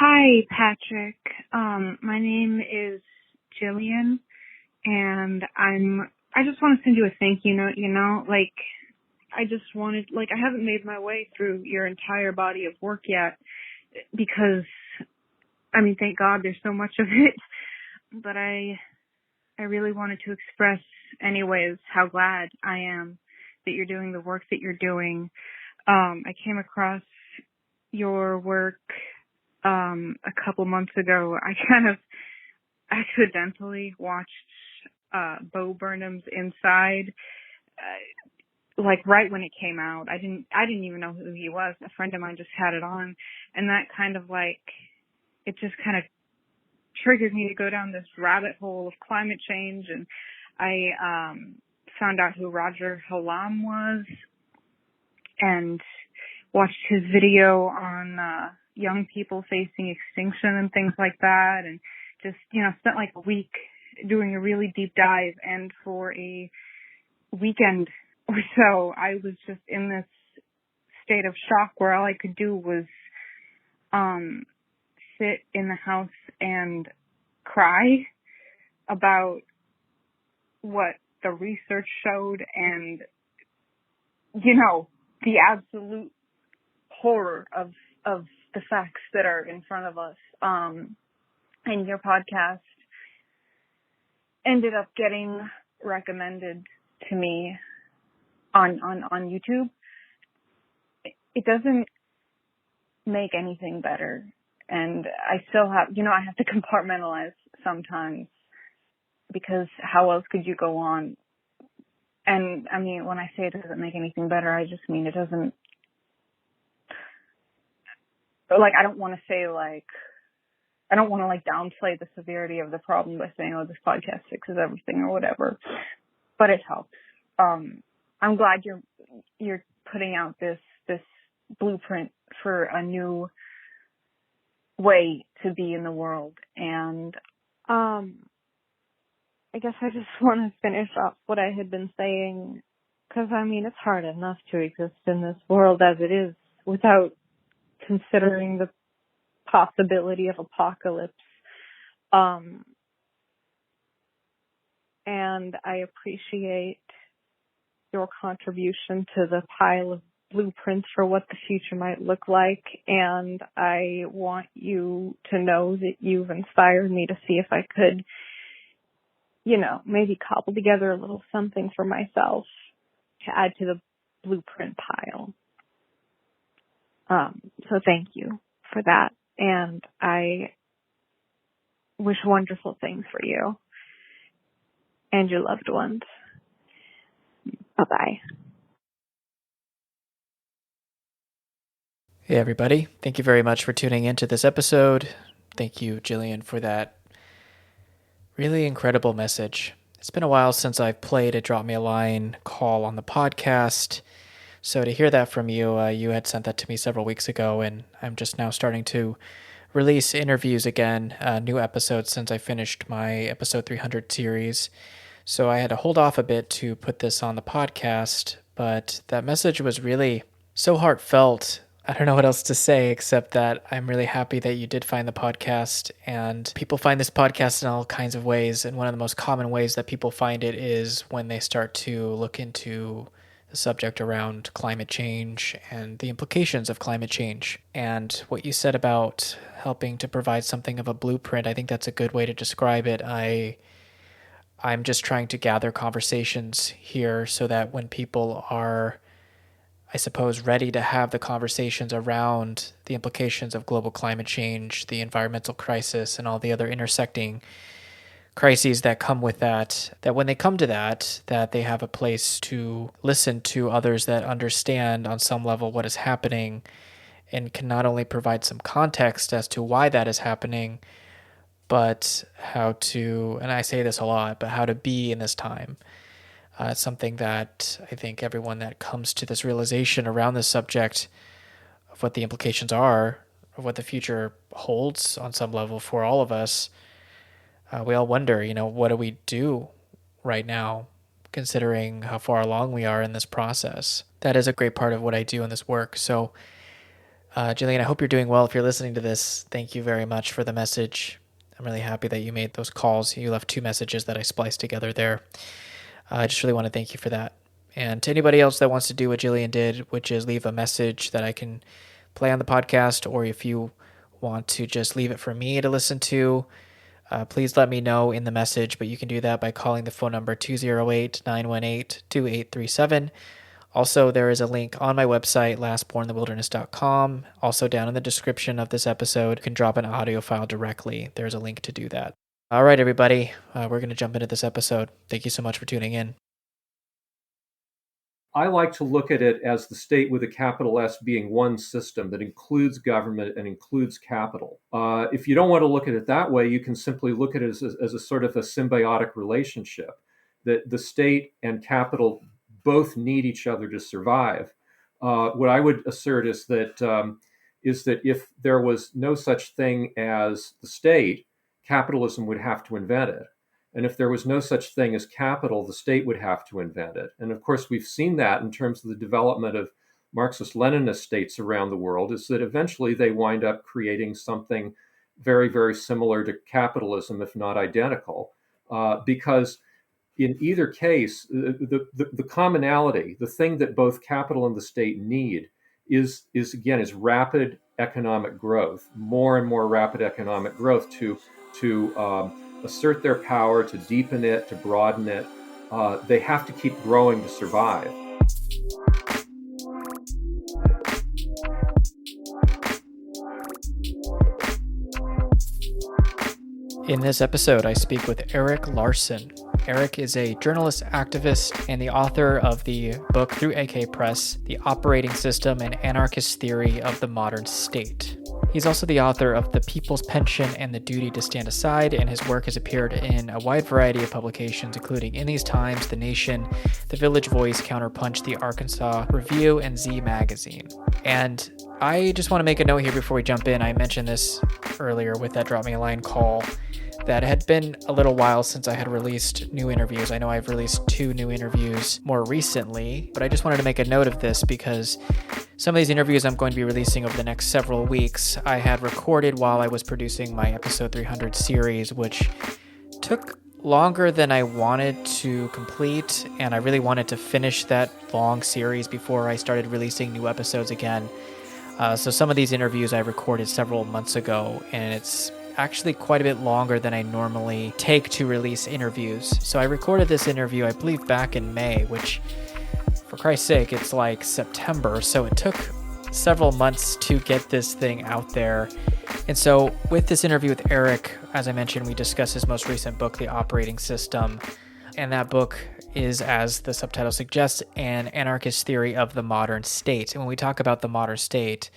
Hi, Patrick. My name is Jillian, and I just want to send you a thank you note, I haven't made my way through your entire body of work yet because, thank God there's so much of it, but I really wanted to express anyways how glad I am that you're doing the work that you're doing. I came across your work a couple months ago. I kind of accidentally watched Bo Burnham's Inside, right when it came out. I didn't even know who he was. A friend of mine just had it on, and that kind of it just kind of triggered me to go down this rabbit hole of climate change, and I found out who Roger Hallam was and watched his video on young people facing extinction and things like that, and just, spent a week doing a really deep dive. And for a weekend or so, I was just in this state of shock where all I could do was sit in the house and cry about what the research showed and, the absolute horror of the facts that are in front of us. And your podcast ended up getting recommended to me on YouTube. It doesn't make anything better. And I still have, I have to compartmentalize sometimes, because how else could you go on? And when I say it doesn't make anything better, I just mean it doesn't, I don't want to say I don't want to downplay the severity of the problem by saying, oh, this podcast fixes everything or whatever, but it helps. I'm glad you're putting out this blueprint for a new way to be in the world. And I guess I just want to finish off what I had been saying, because it's hard enough to exist in this world as it is without considering the possibility of apocalypse. And I appreciate your contribution to the pile of blueprints for what the future might look like. And I want you to know that you've inspired me to see if I could, maybe cobble together a little something for myself to add to the blueprint pile. So thank you for that. And I wish wonderful things for you and your loved ones. Bye-bye. Hey, everybody. Thank you very much for tuning into this episode. Thank you, Jillian, for that really incredible message. It's been a while since I've played a Drop Me a Line call on the podcast. So to hear that from you, you had sent that to me several weeks ago, and I'm just now starting to release interviews again, new episodes since I finished my episode 300 series. So I had to hold off a bit to put this on the podcast, but that message was really so heartfelt. I don't know what else to say except that I'm really happy that you did find the podcast, and people find this podcast in all kinds of ways. And one of the most common ways that people find it is when they start to look into the subject around climate change and the implications of climate change. And what you said about helping to provide something of a blueprint, I think that's a good way to describe it. I'm just trying to gather conversations here so that when people are, I suppose, ready to have the conversations around the implications of global climate change, the environmental crisis, and all the other intersecting crises that come with that when they come to that they have a place to listen to others that understand on some level what is happening and can not only provide some context as to why that is happening, but how to, and I say this a lot, but how to be in this time. It's something that I think everyone that comes to this realization around this subject of what the implications are, of what the future holds on some level for all of us, we all wonder, what do we do right now, considering how far along we are in this process? That is a great part of what I do in this work. So Jillian, I hope you're doing well. If you're listening to this, thank you very much for the message. I'm really happy that you made those calls. You left 2 messages that I spliced together there. I just really want to thank you for that. And to anybody else that wants to do what Jillian did, which is leave a message that I can play on the podcast, or if you want to just leave it for me to listen to, please let me know in the message. But you can do that by calling the phone number 208-918-2837. Also, there is a link on my website, lastborninthewilderness.com. Also, down in the description of this episode, you can drop an audio file directly. There's a link to do that. All right, everybody, we're going to jump into this episode. Thank you so much for tuning in. I like to look at it as the state with a capital S being one system that includes government and includes capital. If you don't want to look at it that way, you can simply look at it as a sort of a symbiotic relationship, that the state and capital both need each other to survive. What I would assert is that if there was no such thing as the state, capitalism would have to invent it. And if there was no such thing as capital, the state would have to invent it. And of course, we've seen that in terms of the development of Marxist-Leninist states around the world, is that eventually they wind up creating something very, very similar to capitalism, if not identical, because in either case, the commonality, the thing that both capital and the state need is rapid economic growth, more and more rapid economic growth to assert their power, to deepen it, to broaden it. They have to keep growing to survive. In this episode, I speak with Erik Larson. Erik is a journalist, activist, and the author of the book through AK Press, The Operating System and Anarchist Theory of the Modern State. He's also the author of The People's Pension and the Duty to Stand Aside, and his work has appeared in a wide variety of publications, including In These Times, The Nation, The Village Voice, Counterpunch, The Arkansas Review, and Z Magazine. And I just want to make a note here before we jump in. I mentioned this earlier with that Drop Me a Line call, that it had been a little while since I had released new interviews. I know I've released 2 new interviews more recently, but I just wanted to make a note of this because some of these interviews I'm going to be releasing over the next several weeks, I had recorded while I was producing my episode 300 series, which took longer than I wanted to complete, and I really wanted to finish that long series before I started releasing new episodes again. So some of these interviews I recorded several months ago, and it's actually quite a bit longer than I normally take to release interviews. So I recorded this interview, I believe, back in May, which, for Christ's sake, it's like September. So it took several months to get this thing out there. And so with this interview with Erik, as I mentioned, we discussed his most recent book, The Operating System. And that book is, as the subtitle suggests, an anarchist theory of the modern state. And when we talk about the modern state,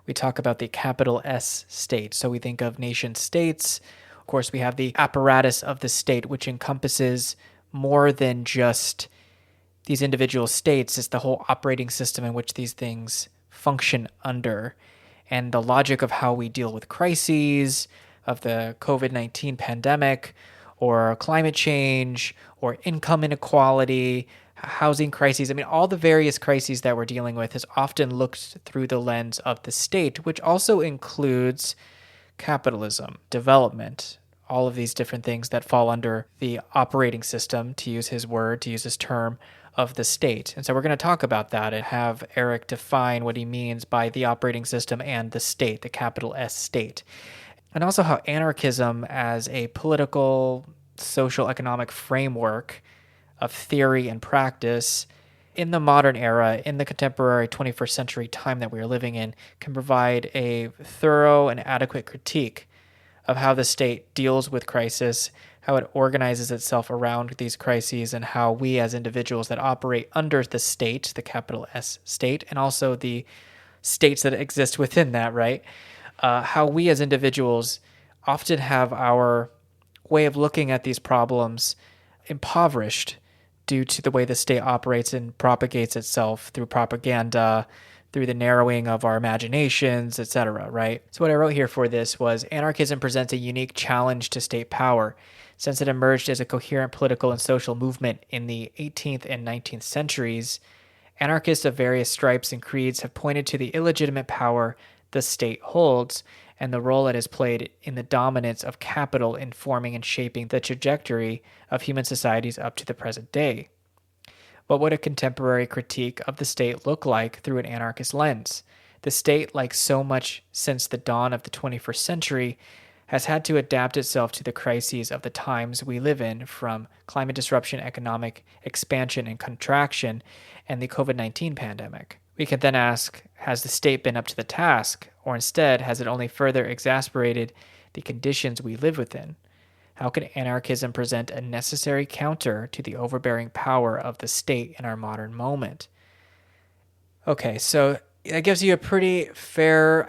we talk about the capital S state. So we think of nation states. Of course, we have the apparatus of the state, which encompasses more than just these individual states. It's the whole operating system in which these things function under. And the logic of how we deal with crises, of the COVID-19 pandemic, or climate change, or income inequality, housing crises. I mean, all the various crises that we're dealing with is often looked through the lens of the state, which also includes capitalism, development, all of these different things that fall under the operating system, to use his word, to use his term, of the state. And so we're going to talk about that and have Erik define what he means by the operating system and the state, the capital S state. And also how anarchism as a political, social, economic framework of theory and practice in the modern era, in the contemporary 21st century time that we are living in, can provide a thorough and adequate critique of how the state deals with crisis, how it organizes itself around these crises, and how we as individuals that operate under the state, the capital S state, and also the states that exist within that, right? How we as individuals often have our way of looking at these problems impoverished due to the way the state operates and propagates itself through propaganda, through the narrowing of our imaginations, etc., right? So what I wrote here for this was, anarchism presents a unique challenge to state power, since it emerged as a coherent political and social movement in the 18th and 19th centuries. Anarchists of various stripes and creeds have pointed to the illegitimate power the state holds and the role it has played in the dominance of capital in forming and shaping the trajectory of human societies up to the present day. What would a contemporary critique of the state look like through an anarchist lens? The state, like so much since the dawn of the 21st century, has had to adapt itself to the crises of the times we live in, from climate disruption, economic expansion and contraction, and the COVID-19 pandemic. We can then ask, has the state been up to the task, or instead has it only further exacerbated the conditions we live within? How can anarchism present a necessary counter to the overbearing power of the state in our modern moment? Okay, so that gives you a pretty fair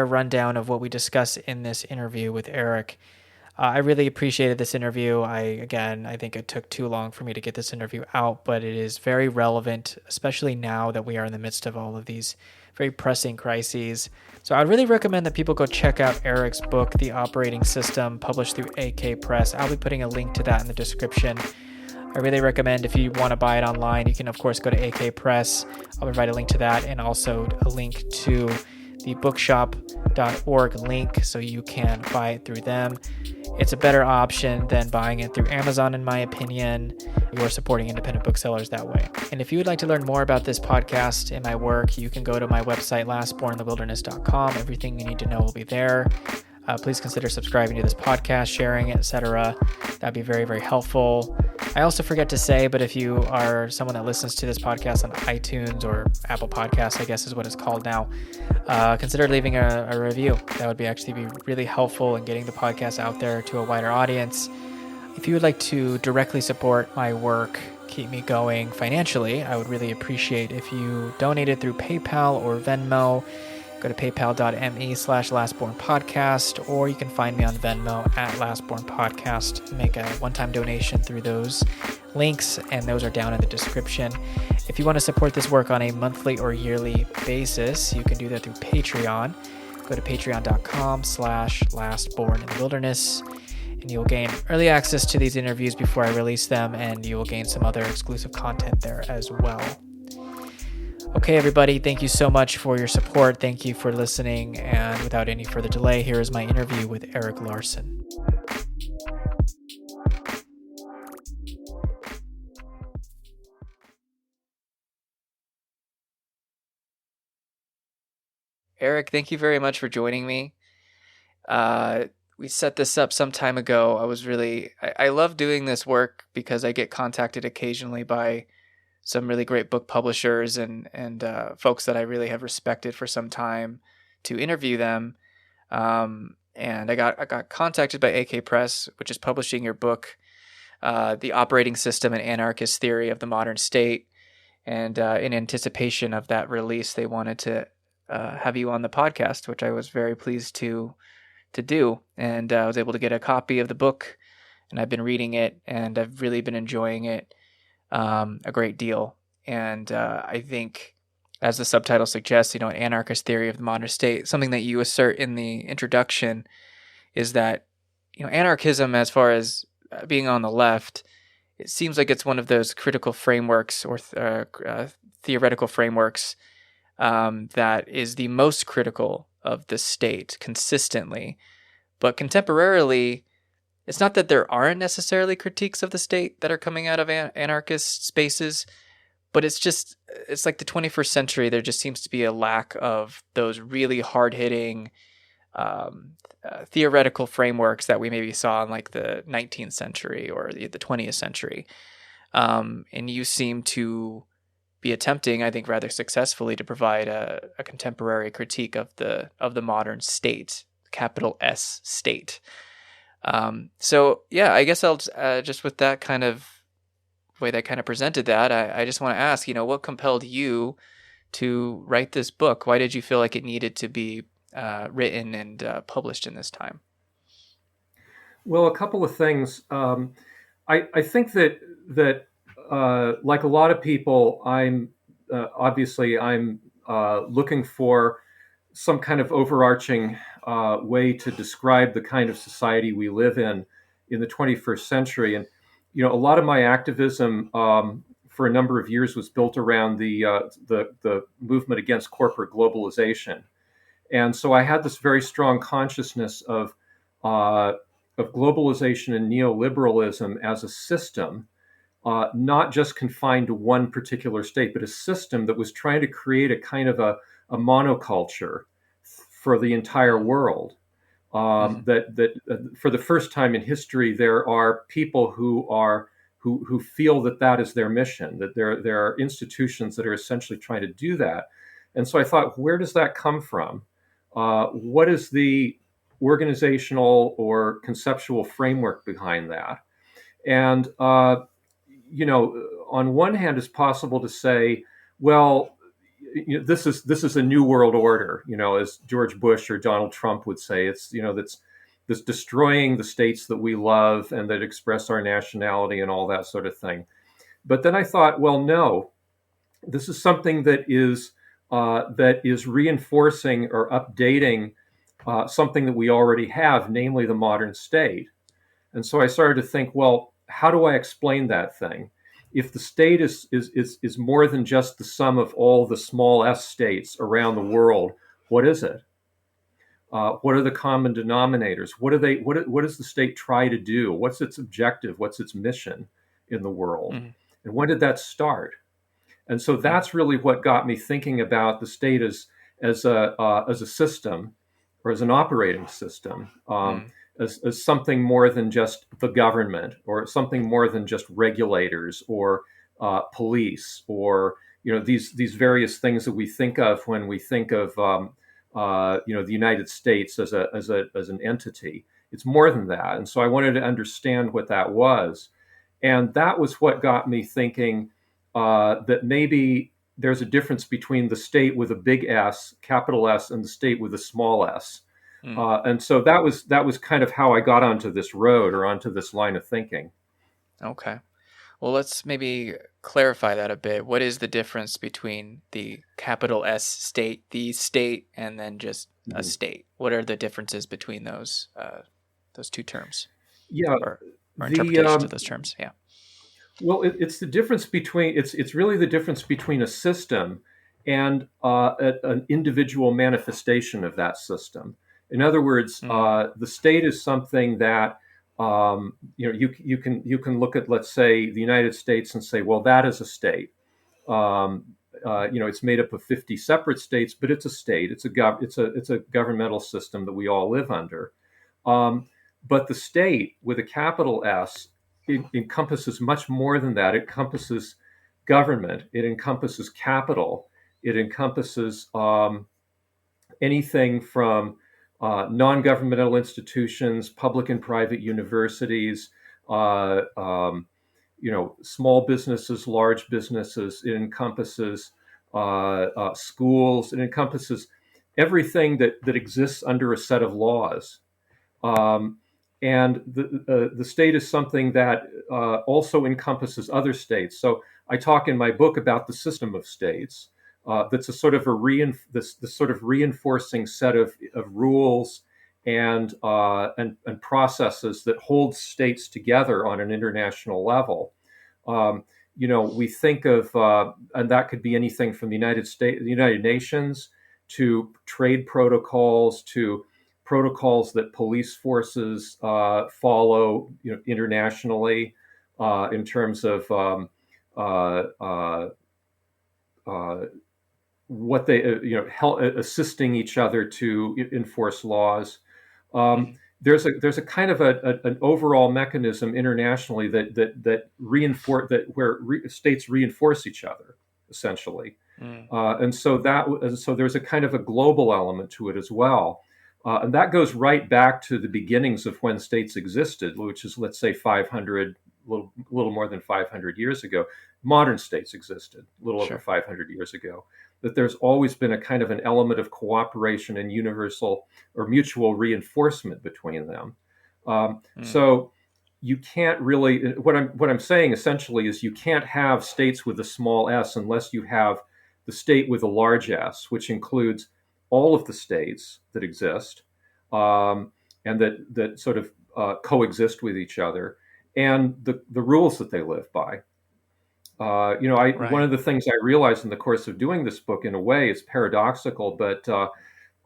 rundown of what we discuss in this interview with Eric. I really appreciated this interview. I think it took too long for me to get this interview out, but it is very relevant, especially now that we are in the midst of all of these very pressing crises. So I'd really recommend that people go check out Eric's book, The Operating System, published through AK Press. I'll be putting a link to that in the description. I really recommend, if you want to buy it online, you can of course go to AK Press. I'll provide a link to that, and also a link to the bookshop.org link so you can buy it through them. It's a better option than buying it through Amazon, in my opinion. You're supporting independent booksellers that way. And if you would like to learn more about this podcast and my work, you can go to my website, lastborninthewilderness.com. Everything you need to know will be there. Please consider subscribing to this podcast, sharing it, etc. That'd be very, very helpful. I also forget to say, but if you are someone that listens to this podcast on iTunes or Apple Podcasts, I guess is what it's called now, consider leaving a review. That would actually be really helpful in getting the podcast out there to a wider audience. If you would like to directly support my work, keep me going financially, I would really appreciate if you donated through PayPal or Venmo. Go to paypal.me/lastbornpodcast, or you can find me on Venmo at lastbornpodcast. Make a one-time donation through those links, and those are down in the description. If you want to support this work on a monthly or yearly basis, you can do that through Patreon. Go to patreon.com/lastborninthewilderness, and you will gain early access to these interviews before I release them, and you will gain some other exclusive content there as well. Okay, everybody, thank you so much for your support. Thank you for listening. And without any further delay, here is my interview with Eric Larson. Eric, thank you very much for joining me. We set this up some time ago. I love doing this work because I get contacted occasionally by some really great book publishers and folks that I really have respected for some time to interview them. And I got contacted by AK Press, which is publishing your book, The Operating System and Anarchist Theory of the Modern State. And in anticipation of that release, they wanted to have you on the podcast, which I was very pleased to do. And I was able to get a copy of the book, and I've been reading it, and I've really been enjoying it a great deal. And I think, as the subtitle suggests, an anarchist theory of the modern state, something that you assert in the introduction is that, anarchism, as far as being on the left, it seems like it's one of those critical frameworks or theoretical frameworks that is the most critical of the state consistently. But contemporarily, it's not that there aren't necessarily critiques of the state that are coming out of anarchist spaces, but it's like the 21st century. There just seems to be a lack of those really hard-hitting theoretical frameworks that we maybe saw in like the 19th century or the 20th century. And you seem to be attempting, I think rather successfully, to provide a contemporary critique of the modern state, capital S state. So yeah, I guess I'll just with that kind of way that kind of presented that, I just want to ask, what compelled you to write this book? Why did you feel like it needed to be written and published in this time? Well, a couple of things. I think that like a lot of people, I'm looking for some kind of overarching way to describe the kind of society we live in the 21st century. And a lot of my activism for a number of years was built around the movement against corporate globalization. And so I had this very strong consciousness of globalization and neoliberalism as a system, not just confined to one particular state, but a system that was trying to create a kind of a monoculture for the entire world. That for the first time in history, there are people who feel that is their mission, that there are institutions that are essentially trying to do that. And so I thought, where does that come from? What is the organizational or conceptual framework behind that? And on one hand, it's possible to say, well, this is a new world order, as George Bush or Donald Trump would say. It's that's destroying the states that we love and that express our nationality and all that sort of thing. But then I thought, well, no, this is something that is reinforcing or updating something that we already have, namely the modern state. And so I started to think, well, how do I explain that thing? If the state is more than just the sum of all the small s states around the world, what is it? What are the common denominators? What does the state try to do? What's its objective? What's its mission in the world? Mm-hmm. And when did that start? And so that's really what got me thinking about the state as a system, or as an operating system, as something more than just the government, or something more than just regulators or police, or these various things that we think of when we think of the United States as an entity. It's more than that, and so I wanted to understand what that was, and that was what got me thinking that maybe there's a difference between the state with a big S, capital S, and the state with a small s. And so that was kind of how I got onto this road, or onto this line of thinking. Okay. Well, let's maybe clarify that a bit. What is the difference between the capital S state, the state, and then just a state? What are the differences between those two terms? Yeah, or interpretations of those terms. Yeah. Well, it's the difference between it's really the difference between a system and an individual manifestation of that system. In other words, the state is something that you can look at, let's say, the United States and say, well, that is a state. It's made up of 50 separate states, but it's a state. It's a governmental system that we all live under. But the state with a capital S, it encompasses much more than that. It encompasses government. It encompasses capital. It encompasses anything from non-governmental institutions, public and private universities, small businesses, large businesses. It encompasses schools. It encompasses everything that exists under a set of laws. And the state is something that also encompasses other states. So I talk in my book about the system of states. That's a sort of this sort of reinforcing set of rules and processes that hold states together on an international level. We think of, and that could be anything from the United Nations, to trade protocols, to protocols that police forces follow, internationally, in terms of what they, assisting each other to enforce laws. There's a kind of an overall mechanism internationally that states reinforce each other, essentially, and so there's a kind of a global element to it as well. And that goes right back to the beginnings of when states existed, which is, let's say, 500, a little more than 500 years ago. Modern states existed a little over 500 years ago. That there's always been a kind of an element of cooperation and universal or mutual reinforcement between them. So you can't really, what I'm saying essentially is, you can't have states with a small s unless you have the state with a large S, which includes all of the states that exist, and that sort of coexist with each other, and the rules that they live by. One Right. of the things I realized in the course of doing this book, in a way, is paradoxical, but a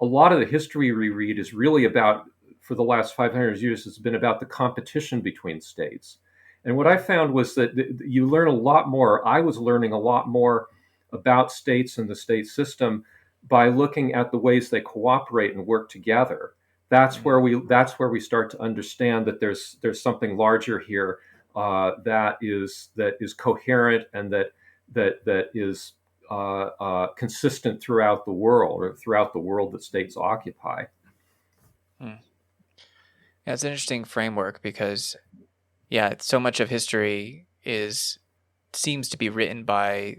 lot of the history we read is really about, for the last 500 years, it's been about the competition between states. And what I found was that you learn a lot more. I was learning a lot more about states and the state system by looking at the ways they cooperate and work together. That's where we start to understand that there's something larger here, that is coherent, and that is consistent throughout the world, or throughout the world that states occupy. Hmm. Yeah, it's an interesting framework because, yeah, so much of history seems to be written by,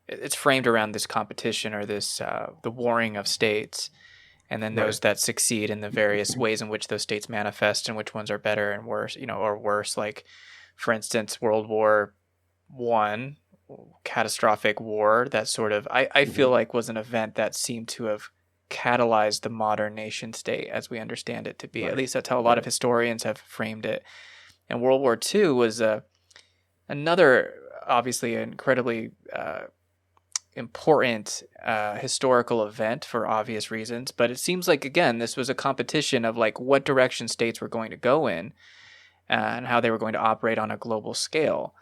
it's framed around this competition or this the warring of states, and then Right. those that succeed in the various ways in which those states manifest and which ones are better and worse, or worse. Like, for instance, World War I, catastrophic war that sort of I feel Mhm. like was an event that seemed to have catalyzed the modern nation state as we understand it to be. At Right. least that's how a lot of Right. historians have framed it. And World War II was another, obviously, incredibly important historical event for obvious reasons. But it seems like, again, this was a competition of like what direction states were going to go in, and how they were going to operate on a global scale.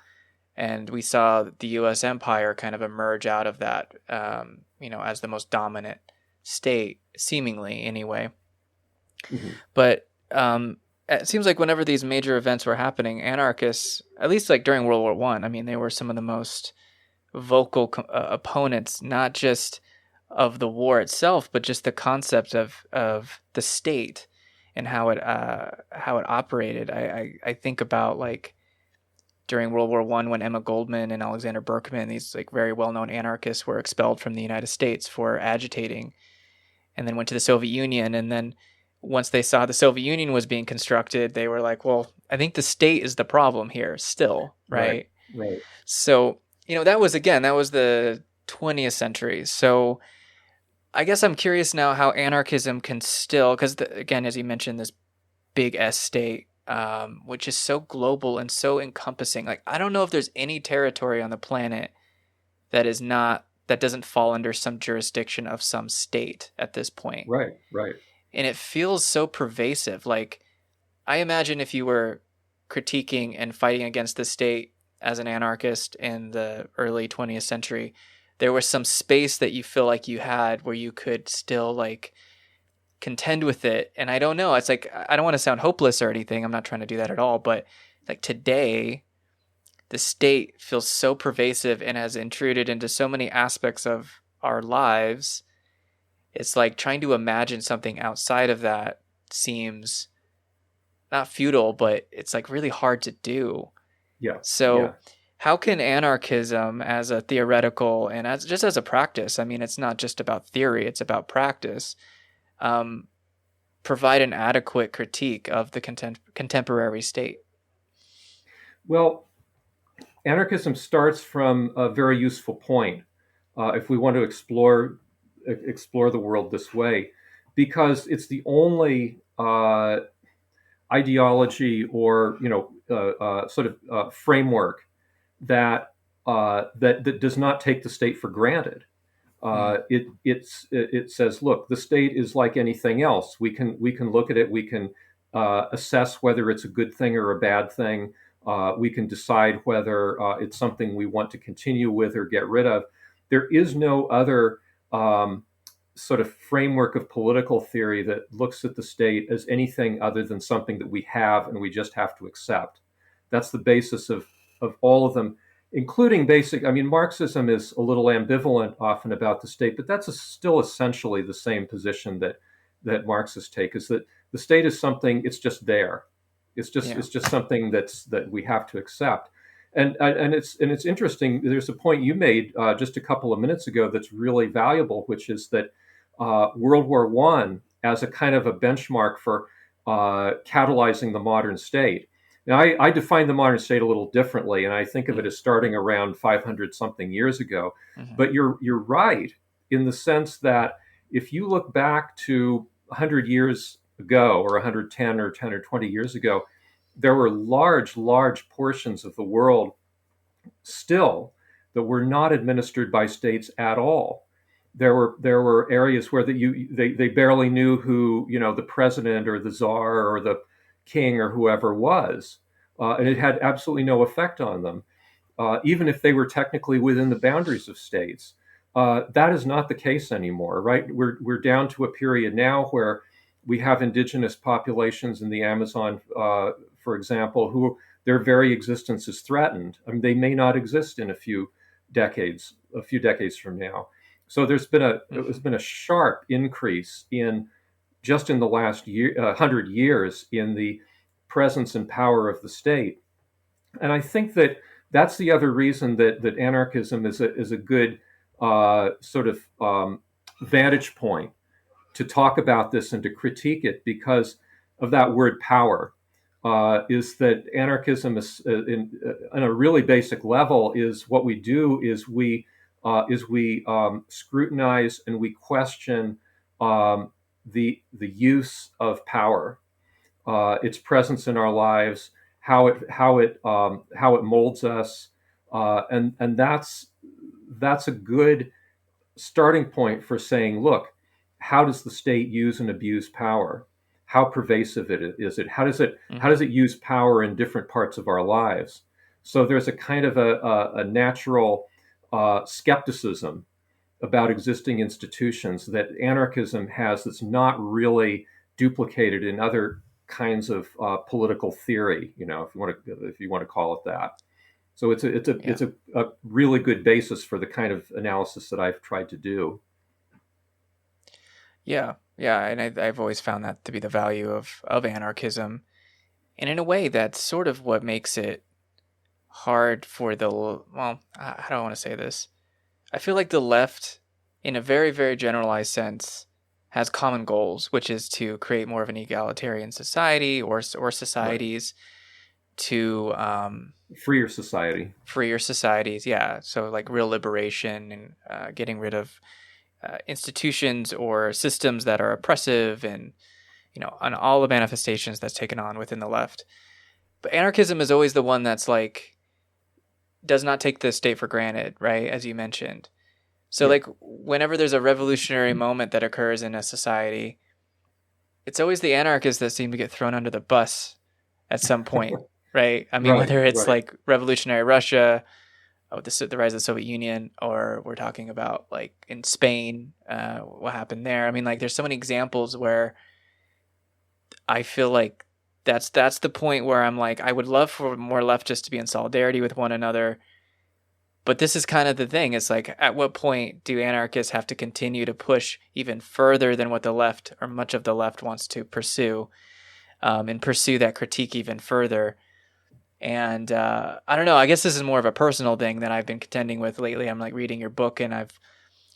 And we saw the U.S. empire kind of emerge out of that, as the most dominant state, seemingly anyway. Mhm. But it seems like whenever these major events were happening, anarchists, at least like during World War I, I mean, they were some of the most vocal opponents, not just of the war itself, but just the concept of the state and how it operated. I think about like during World War I, when Emma Goldman and Alexander Berkman, these like very well-known anarchists, were expelled from the United States for agitating, and then went to the Soviet Union. And then once they saw the Soviet Union was being constructed, they were like, well, I think the state is the problem here still, Right. right? Right. So, that was the 20th century. So I guess I'm curious now how anarchism can still, because again, as you mentioned, this big S state, which is so global and so encompassing. Like, I don't know if there's any territory on the planet that doesn't fall under some jurisdiction of some state at this point. Right. Right. And it feels so pervasive. Like, I imagine if you were critiquing and fighting against the state as an anarchist in the early 20th century, there was some space that you feel like you had where you could still like contend with it. And I don't know, it's like, I don't want to sound hopeless or anything. I'm not trying to do that at all. But like today, the state feels so pervasive and has intruded into so many aspects of our lives. It's like trying to imagine something outside of that seems not futile, but it's like really hard to do. Yeah. Yeah. So how can anarchism as a theoretical and as a practice, I mean, it's not just about theory, it's about practice, provide an adequate critique of the contemporary state? Well, anarchism starts from a very useful point, if we want to explore the world this way, because it's the only ideology, or sort of framework that does not take the state for granted. It says, look, the state is like anything else. We can look at it. We can assess whether it's a good thing or a bad thing. We can decide whether it's something we want to continue with or get rid of. There is no other sort of framework of political theory that looks at the state as anything other than something that we have and we just have to accept. That's the basis of all of them, including basic. I mean, Marxism is a little ambivalent often about the state, but that's still essentially the same position that Marxists take, is that the state is something, it's just there. It's just something that we have to accept. And it's interesting. There's a point you made just a couple of minutes ago that's really valuable, which is that World War I as a kind of a benchmark for catalyzing the modern state. Now, I define the modern state a little differently, and I think of it as starting around 500 something years ago. Mm-hmm. But you're right in the sense that if you look back to 100 years ago, or 110 or 10 or 20 years ago, there were large portions of the world still that were not administered by states at all. There were areas where they barely knew who, the president or the czar or the king or whoever was, and it had absolutely no effect on them, even if they were technically within the boundaries of states. That is not the case anymore, right? We're down to a period now where we have indigenous populations in the Amazon, for example, who their very existence is threatened. I mean, they may not exist in a few decades from now. So there's been a sharp increase in just in the last 100 years in the presence and power of the state. And I think that that's the other reason that anarchism is a good sort of vantage point to talk about this and to critique it, because of that word power. Is that anarchism is, in a really basic level, is what we do is we scrutinize and we question the use of power, its presence in our lives, how it molds us, and that's a good starting point for saying, look, how does the state use and abuse power? How pervasive is it? How does it use power in different parts of our lives? So there's a kind of a natural skepticism about existing institutions that anarchism has, that's not really duplicated in other kinds of political theory, if you want to call it that. So it's a really good basis for the kind of analysis that I've tried to do. Yeah, and I've always found that to be the value of anarchism, and in a way, that's sort of what makes it hard for how do I want to say this? I feel like the left, in a very, very generalized sense, has common goals, which is to create more of an egalitarian society or societies, right, to freer societies, yeah. So like real liberation and getting rid of institutions or systems that are oppressive, and on all the manifestations that's taken on within the left. But anarchism is always the one that's like does not take the state for granted, right? As you mentioned. So like whenever there's a revolutionary moment that occurs in a society, it's always the anarchists that seem to get thrown under the bus at some point, right? I mean, right, whether it's like revolutionary Russia, the rise of the Soviet Union, or we're talking about like in Spain, what happened there. I mean, like there's so many examples where I feel like that's the point where I'm like, I would love for more leftists to be in solidarity with one another. But this is kind of the thing. It's like, at what point do anarchists have to continue to push even further than what the left, or much of the left, wants to pursue, and pursue that critique even further? And I don't know. I guess this is more of a personal thing that I've been contending with lately. I'm like reading your book, and I've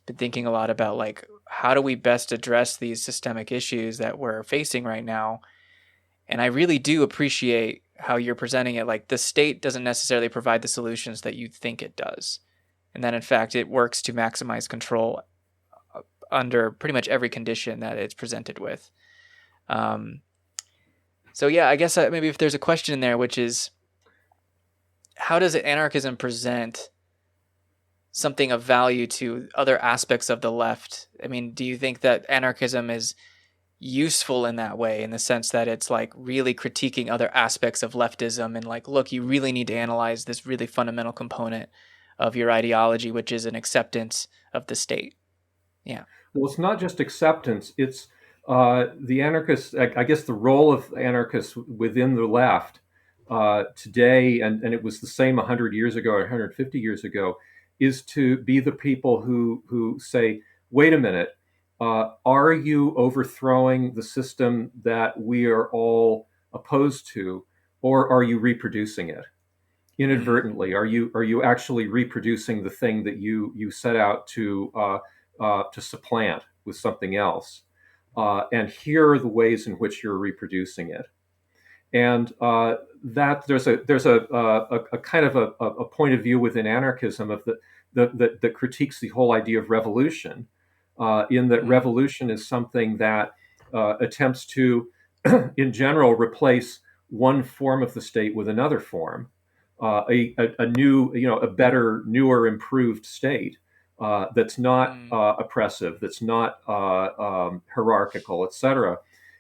been thinking a lot about like, how do we best address these systemic issues that we're facing right now? And I really do appreciate how you're presenting it. Like the state doesn't necessarily provide the solutions that you think it does. And that in fact, it works to maximize control under pretty much every condition that it's presented with. So yeah, I guess maybe if there's a question in there, which is, how does anarchism present something of value to other aspects of the left? I mean, do you think that anarchism is useful in that way, in the sense that it's like really critiquing other aspects of leftism and like, look, you really need to analyze this really fundamental component of your ideology, which is an acceptance of the state? Yeah. Well, it's not just acceptance. It's the anarchists, I guess the role of anarchists within the left today, and it was the same 100 years ago or 150 years ago, is to be the people who say, wait a minute, are you overthrowing the system that we are all opposed to, or are you reproducing it inadvertently? Are you actually reproducing the thing that you set out to supplant with something else? And here are the ways in which you're reproducing it. And that there's a kind of a point of view within anarchism of that critiques the whole idea of revolution. In that revolution is something that attempts to, in general, replace one form of the state with another form. a new, a better, newer, improved state that's not Mm. oppressive, that's not hierarchical, etc.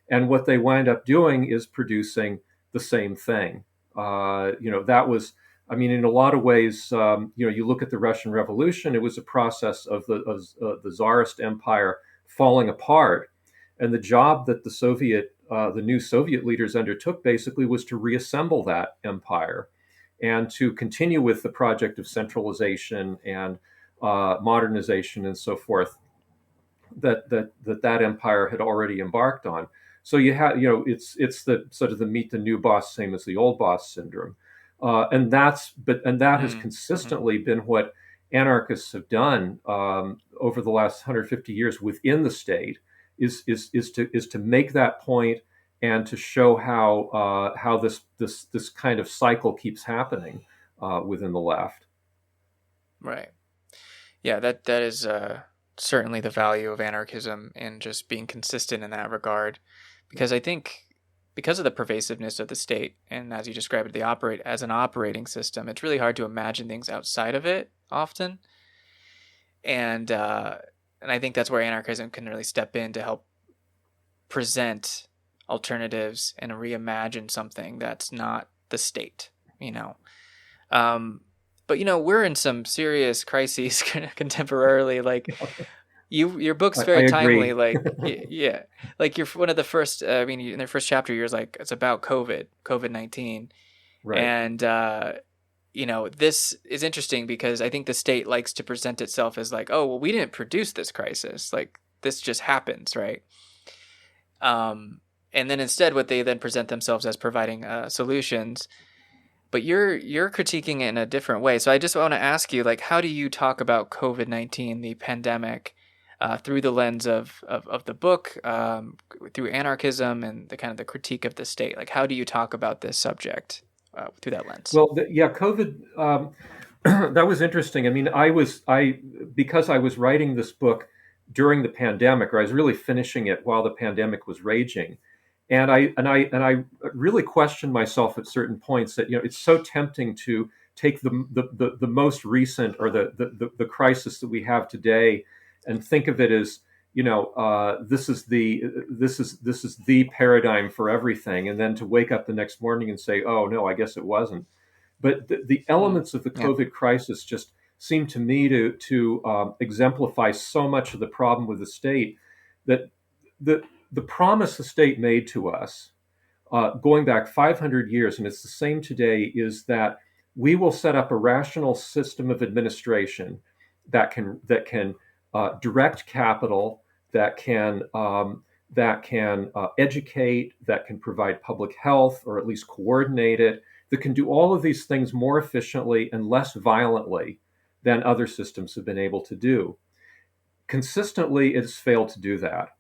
And what they wind up doing is producing the same thing. That was, I mean, in a lot of ways, you look at the Russian Revolution, it was a process of the Tsarist Empire falling apart. And the job that the new Soviet leaders undertook basically was to reassemble that empire and to continue with the project of centralization and modernization and so forth that empire had already embarked on. So it's the sort of the meet the new boss, same as the old boss syndrome, and that has Mm. Mm-hmm. consistently been what anarchists have done over the last 150 years within the state is to make that point and to show how this kind of cycle keeps happening within the left. Right. Yeah, that is certainly the value of anarchism and just being consistent in that regard. Because I think because of the pervasiveness of the state and as you described it, they operate as an operating system, it's really hard to imagine things outside of it often. And I think that's where anarchism can really step in to help present alternatives and reimagine something that's not the state, you know. Um, but we're in some serious crises contemporarily. Like your book's I very timely. agree. Like yeah, like you're one of the first. I mean, in the first chapter, you're like it's about COVID-19, Right. and this is interesting because I think the state likes to present itself as like, oh well, we didn't produce this crisis. Like this just happens, right? Um, and then instead, what they then present themselves as providing solutions. But you're critiquing it in a different way. So I just want to ask you, like, how do you talk about COVID-19, the pandemic, through the lens of the book, through anarchism and the kind of the critique of the state? Like, how do you talk about this subject through that lens? Well, yeah, COVID. That was interesting. I mean, because I was writing this book during the pandemic, or I was really finishing it while the pandemic was raging, and I really questioned myself at certain points that it's so tempting to take the most recent or the crisis that we have today and think of it as this is the paradigm for everything, and then to wake up the next morning and say, oh no, I guess it wasn't. But the Mm, elements of the yeah. COVID crisis just seem to me to exemplify so much of the problem with the state, that the promise the state made to us, going back 500 years, and it's the same today, is that we will set up a rational system of administration that can direct capital, that can educate, that can provide public health, or at least coordinate it, that can do all of these things more efficiently and less violently than other systems have been able to do. Consistently, it's failed to do that.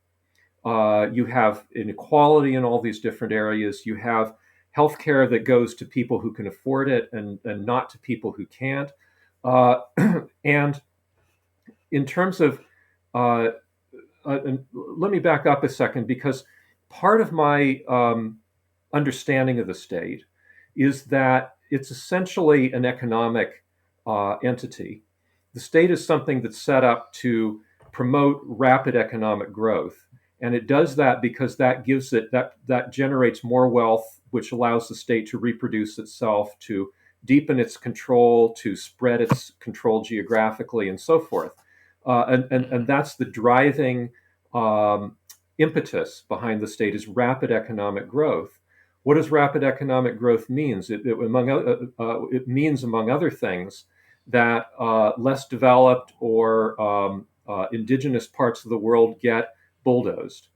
You have inequality in all these different areas. You have healthcare that goes to people who can afford it and not to people who can't. And in terms of, and let me back up a second, because part of my understanding of the state is that it's essentially an economic entity. The state is something that's set up to promote rapid economic growth. And it does that because that generates more wealth, which allows the state to reproduce itself, to deepen its control, to spread its control geographically, and so forth. And that's the driving impetus behind the state, is rapid economic growth. What does rapid economic growth means? It means, among other things, that less developed or indigenous parts of the world get bulldozed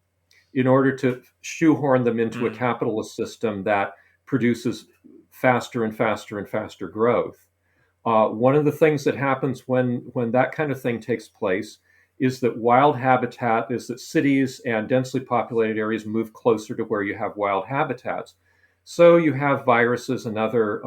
in order to shoehorn them into a Mm, capitalist system that produces faster and faster and faster growth. One of the things that happens when that kind of thing takes place is that cities and densely populated areas move closer to where you have wild habitats. So you have viruses and other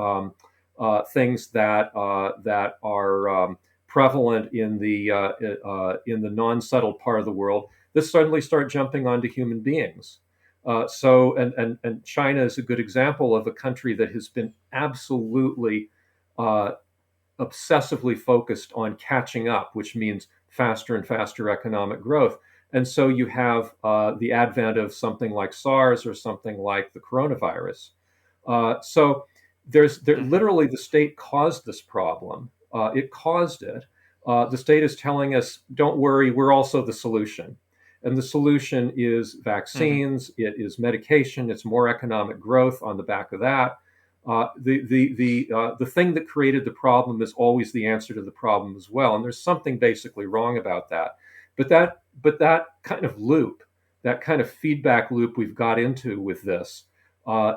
things that are prevalent in the non-settled part of the world that suddenly start jumping onto human beings. And China is a good example of a country that has been absolutely uh, obsessively focused on catching up, which means faster and faster economic growth. And so you have the advent of something like SARS or something like the coronavirus. So Mm-hmm. literally the state caused this problem. It caused it. The state is telling us, don't worry, we're also the solution. And the solution is Mm-hmm. vaccines, it is medication, it's more economic growth on the back of that. The thing that created the problem is always the answer to the problem as well, and there's something basically wrong about that. But that kind of loop, that kind of feedback loop we've got into with this,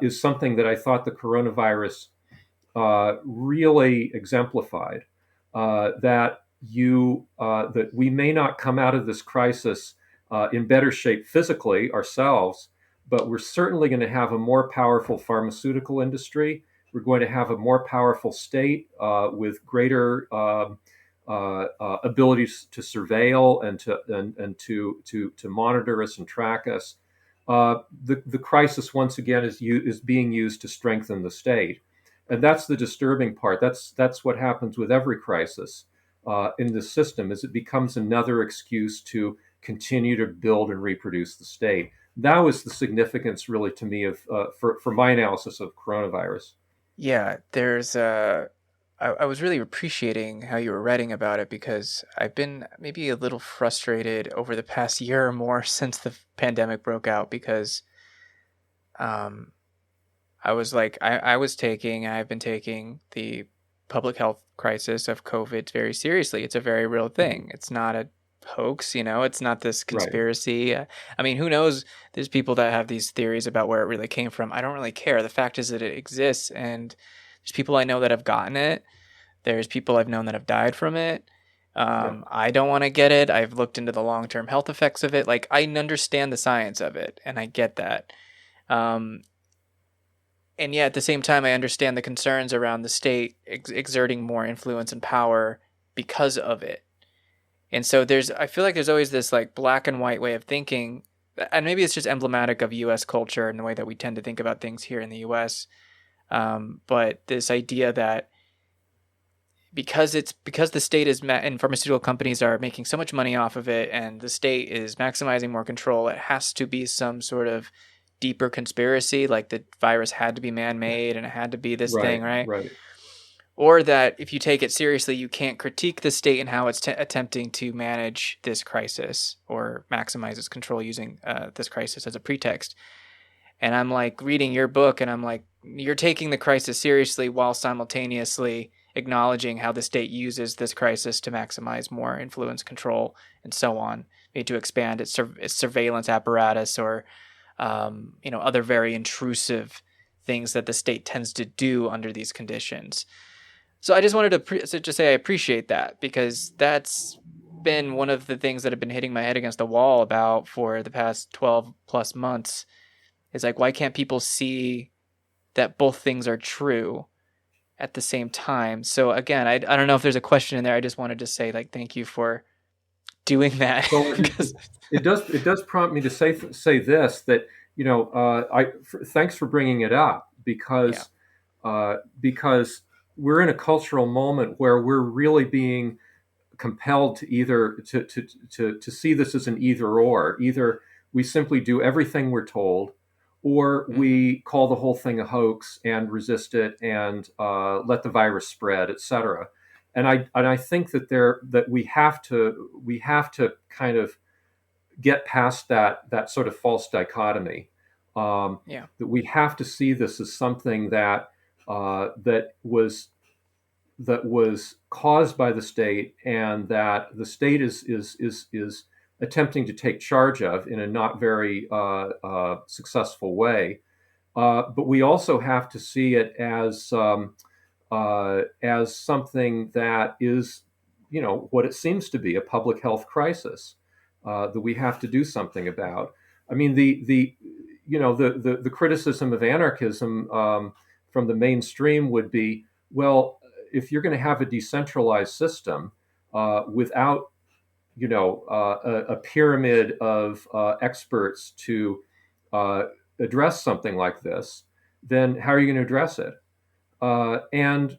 is something that I thought the coronavirus really exemplified. That we may not come out of this crisis in better shape physically ourselves, but we're certainly going to have a more powerful pharmaceutical industry. We're going to have a more powerful state with greater abilities to surveil and to monitor us and track us. The crisis once again is being used to strengthen the state, and that's the disturbing part. That's what happens with every crisis in the system, is it becomes another excuse to continue to build and reproduce the state. That was the significance, really, to me, of for my analysis of coronavirus. Yeah, I was really appreciating how you were writing about it because I've been maybe a little frustrated over the past year or more since the pandemic broke out because um, I've been taking the public health crisis of COVID very seriously. It's a very real Mhm. thing. It's not a hoax, it's not this Right, conspiracy. I mean, who knows? There's people that have these theories about where it really came from. I don't really care. The fact is that it exists, and there's people I know that have gotten it. There's people I've known that have died from it. yeah. I don't want to get it. I've looked into the long term health effects of it. Like, I understand the science of it, and I get that. Um, and yet at the same time I understand the concerns around the state exerting more influence and power because of it. And so I feel like there's always this like black and white way of thinking, and maybe it's just emblematic of US culture and the way that we tend to think about things here in the US. But this idea that because the state and pharmaceutical companies are making so much money off of it and the state is maximizing more control, it has to be some sort of deeper conspiracy, like the virus had to be man-made and it had to be this thing, Right, right? right. Or that if you take it seriously, you can't critique the state and how it's attempting to manage this crisis or maximize its control using this crisis as a pretext. And I'm like reading your book and I'm like, you're taking the crisis seriously while simultaneously acknowledging how the state uses this crisis to maximize more influence, control, and so on, maybe to expand its surveillance apparatus or other very intrusive things that the state tends to do under these conditions. So I just wanted to just say I appreciate that because that's been one of the things that have been hitting my head against the wall about for the past 12 plus months is like, why can't people see that both things are true at the same time? So again, I don't know if there's a question in there. I just wanted to say like, thank you for doing that. Well, Because it does prompt me to say this, that thanks for bringing it up, yeah. because we're in a cultural moment where we're really being compelled to either to see this as an either or. Either we simply do everything we're told, or Mm-hmm. we call the whole thing a hoax and resist it and let the virus spread, etc. And I think that we have to kind of get past that sort of false dichotomy. Yeah. That we have to see this as something that was caused by the state, and that the state is attempting to take charge of in a not very successful way. But we also have to see it as something that is, what it seems to be, a public health crisis that we have to do something about. I mean, the criticism of anarchism from the mainstream would be, well, if you're going to have a decentralized system without, a pyramid of experts to uh, address something like this, then how are you going to address it? And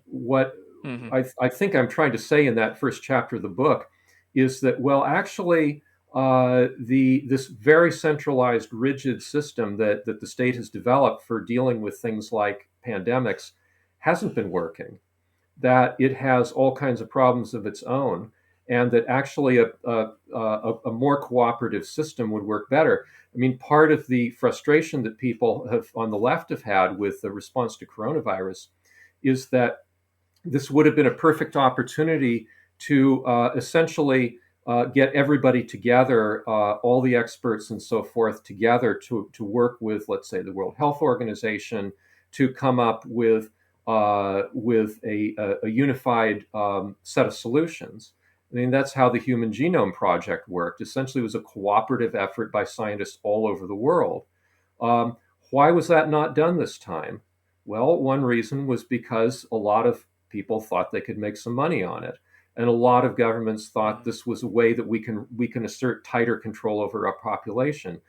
Hmm. I think I'm trying to say in that first chapter of the book is that, well, actually, this very centralized, rigid system that the state has developed for dealing with things like pandemics hasn't been working, that it has all kinds of problems of its own, and that actually a more cooperative system would work better. I mean, part of the frustration that people have on the left have had with the response to coronavirus is that this would have been a perfect opportunity to essentially get everybody together, all the experts and so forth together to work with, let's say, the World Health Organization to come up with a unified set of solutions. I mean, that's how the Human Genome Project worked. Essentially, it was a cooperative effort by scientists all over the world. Um, why was that not done this time? Well, one reason was because a lot of people thought they could make some money on it, and a lot of governments thought this was a way that we can assert tighter control over our population.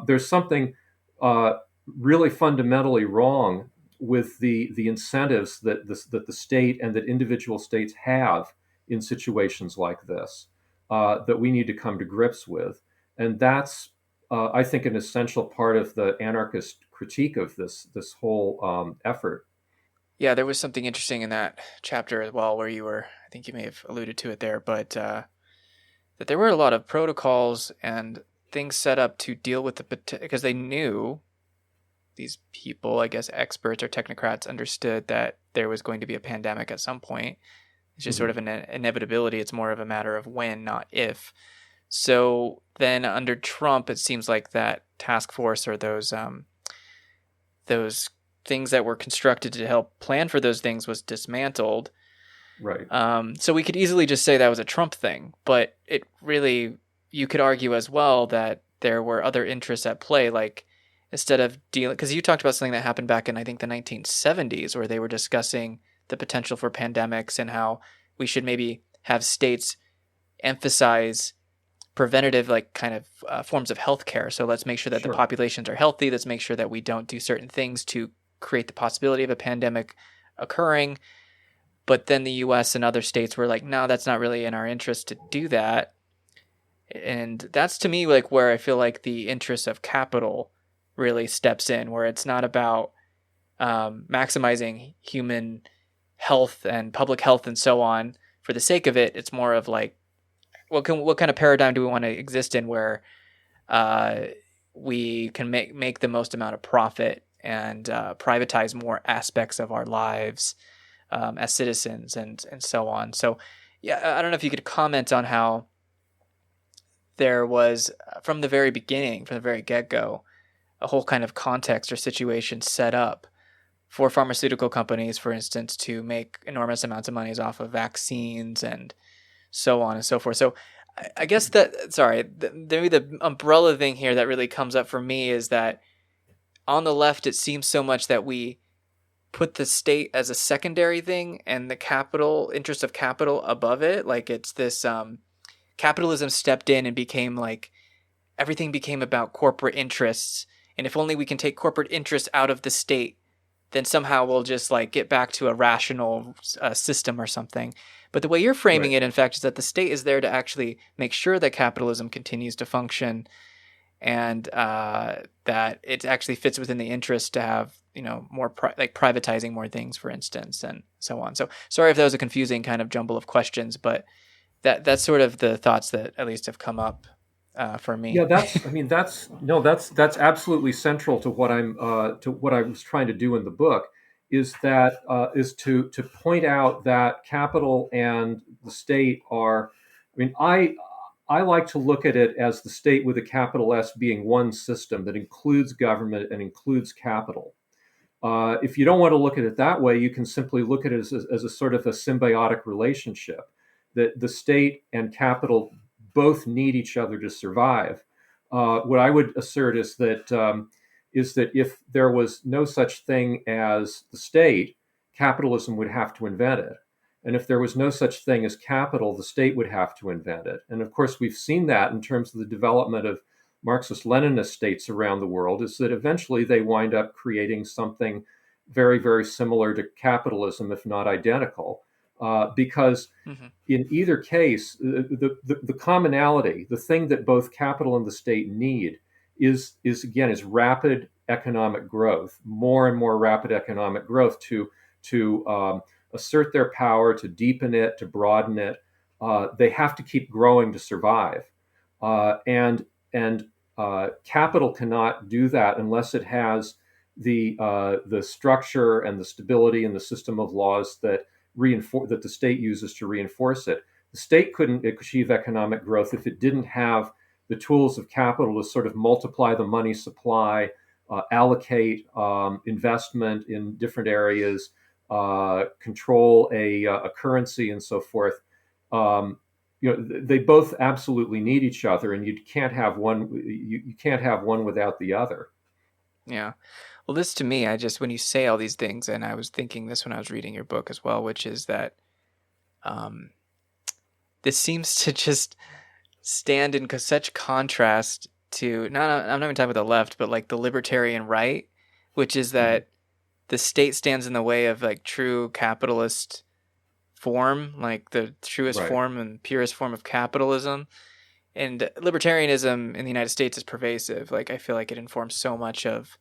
There's something uh, really fundamentally wrong with the incentives that the state and that individual states have in situations like this that we need to come to grips with, and that's I think an essential part of the anarchist critique of this whole effort. Yeah, there was something interesting in that chapter as well, where I think you may have alluded to it there, but that there were a lot of protocols and things set up to deal with because they knew these people, I guess experts or technocrats, understood that there was going to be a pandemic at some point. It's just sort Mhm. of an inevitability. It's more of a matter of when, not if. So then under Trump, it seems like that task force or those things that were constructed to help plan for those things was dismantled. Right. So we could easily just say that was a Trump thing, but it really, you could argue as well that there were other interests at play, like instead of dealing, because you talked about something that happened back in, I think, the 1970s, where they were discussing the potential for pandemics and how we should maybe have states emphasize preventative, like kind of forms of healthcare. So let's make sure that the Sure. populations are healthy. Let's make sure that we don't do certain things to create the possibility of a pandemic occurring. But then the US and other states were like, no, that's not really in our interest to do that. And that's to me like where I feel like the interest of capital really steps in, where it's not about maximizing human health and public health and so on for the sake of it. It's more of like, what kind of paradigm do we want to exist in where uh, we can make the most amount of profit and privatize more aspects of our lives as citizens and so on. So, yeah, I don't know if you could comment on how there was from the very beginning, from the very get-go, a whole kind of context or situation set up for pharmaceutical companies, for instance, to make enormous amounts of money off of vaccines and so on and so forth. So I guess that, sorry, maybe the umbrella thing here that really comes up for me is that on the left, it seems so much that we put the state as a secondary thing and the capital interest of capital above it. Like it's this capitalism stepped in and became like everything became about corporate interests. And if only we can take corporate interests out of the state, then somehow we'll just like get back to a rational system or something. But the way you're framing Right. it, in fact, is that the state is there to actually make sure that capitalism continues to function, and that it actually fits within the interest to have more like privatizing more things, for instance, and so on. So sorry if that was a confusing kind of jumble of questions, but that's sort of the thoughts that at least have come up for me. Yeah, that's. I mean, that's no, that's absolutely central to what I was trying to do in the book. Is to point out that capital and the state are. I mean, I like to look at it as the state with a capital S being one system that includes government and includes capital. If you don't want to look at it that way, you can simply look at it as a sort of a symbiotic relationship that the state and capital both need each other to survive. What I would assert is that if there was no such thing as the state, capitalism would have to invent it. And if there was no such thing as capital, the state would have to invent it. And of course, we've seen that in terms of the development of Marxist Leninist states around the world, is that eventually they wind up creating something very, very similar to capitalism, if not identical. because Mm-hmm. in either case, the commonality, the thing that both capital and the state need, is rapid economic growth, more and more rapid economic growth to assert their power, to deepen it, to broaden it. They have to keep growing to survive, and capital cannot do that unless it has the structure and the stability and the system of laws that the state uses to reinforce it. The state couldn't achieve economic growth if it didn't have the tools of capital to sort of multiply the money supply, allocate investment in different areas, control a currency, and so forth. They both absolutely need each other, and you can't have one. You can't have one without the other. Yeah. Well, this to me, when you say all these things, and I was thinking this when I was reading your book as well, which is that this seems to just stand in such contrast to, I'm not even talking about the left, but like the libertarian right, which is that the state stands in the way of like true capitalist form, like the truest form and purest form of capitalism. And libertarianism in the United States is pervasive. Like, I feel like it informs so much of,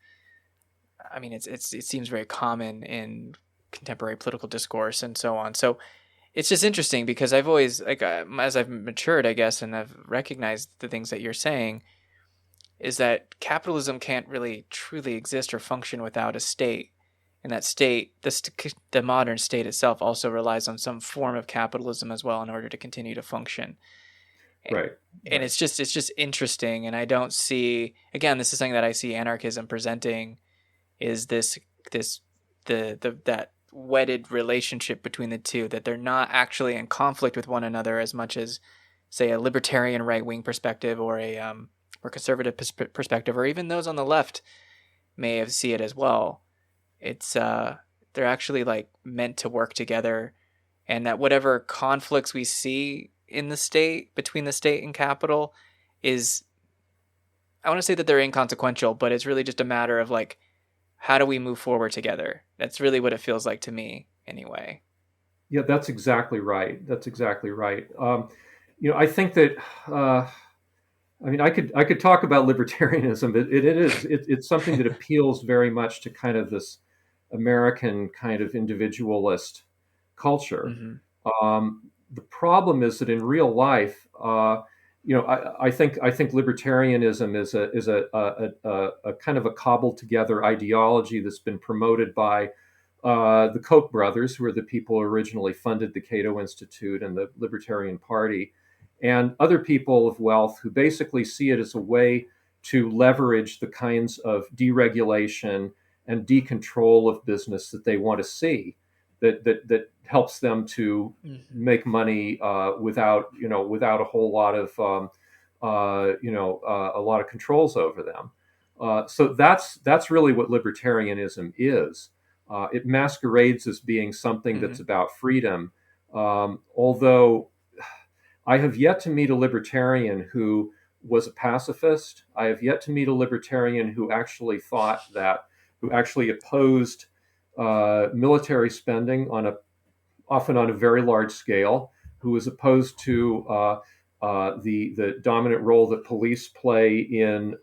I mean, it seems very common in contemporary political discourse and so on. So it's just interesting because I've always, like, as I've matured, I guess, and I've recognized the things that you're saying, is that capitalism can't really truly exist or function without a state. And that state, the modern state itself, also relies on some form of capitalism as well in order to continue to function. Right. And it's just interesting. And I don't see, again, this is something that I see anarchism presenting, is that wedded relationship between the two, that they're not actually in conflict with one another as much as, say, a libertarian right-wing perspective or a or conservative perspective, or even those on the left may have see it as well. It's they're actually like meant to work together, and that whatever conflicts we see in the state, between the state and capital, is, I want to say that they're inconsequential, but it's really just a matter of like, how do we move forward together? That's really what it feels like to me anyway. Yeah, that's exactly right. That's exactly right. I think that, I could talk about libertarianism, but it's something that appeals very much to kind of this American kind of individualist culture. Mm-hmm. The problem is that in real life, I think libertarianism is a kind of a cobbled together ideology that's been promoted by the Koch brothers, who are the people who originally funded the Cato Institute and the Libertarian Party, and other people of wealth who basically see it as a way to leverage the kinds of deregulation and decontrol of business that they want to see, that helps them to make money without a whole lot of a lot of controls over them. So that's really what libertarianism is. It masquerades as being something that's about freedom, although I have yet to meet a libertarian who was a pacifist. I have yet to meet a libertarian who actually opposed military spending often on a very large scale, who was opposed to the dominant role that police play in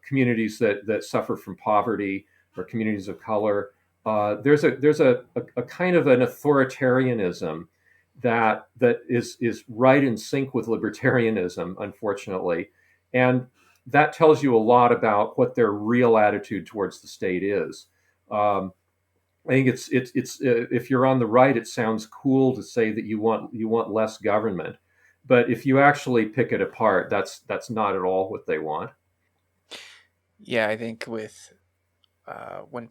communities that suffer from poverty, or communities of color. There's a kind of an authoritarianism that is right in sync with libertarianism, unfortunately, and that tells you a lot about what their real attitude towards the state is. I think it's if you're on the right, it sounds cool to say that you want less government, but if you actually pick it apart, that's not at all what they want. Yeah, I think with when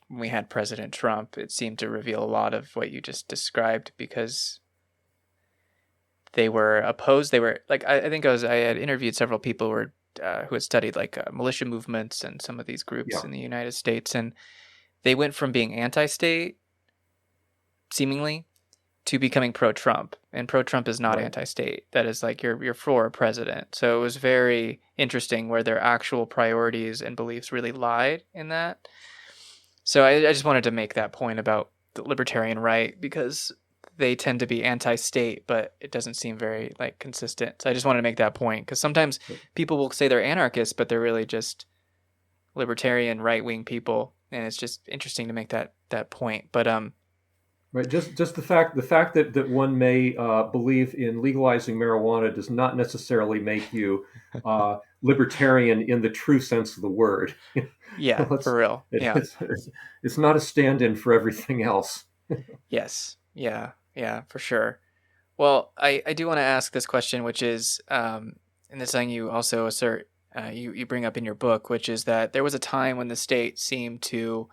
we had President Trump, it seemed to reveal a lot of what you just described, because they were opposed. They were like, I think I had interviewed several people who had studied like militia movements and some of these groups in the United States, and they went from being anti-state, seemingly, to becoming pro-Trump. And pro-Trump is not anti-state. That is like you're for a president. So it was very interesting where their actual priorities and beliefs really lied in that. So I just wanted to make that point about the libertarian right, because they tend to be anti-state, but it doesn't seem very like consistent. So I just wanted to make that point, because sometimes people will say they're anarchists, but they're really just libertarian right-wing people, and it's just interesting to make that point. But Right. Just the fact that one may believe in legalizing marijuana does not necessarily make you libertarian in the true sense of the word. yeah, Let's, for real. it, Yeah. it's not a stand-in for everything else. Yes. Yeah, for sure. Well, I do want to ask this question, which is, and this is something you also assert, you bring up in your book, which is that there was a time when the state seemed to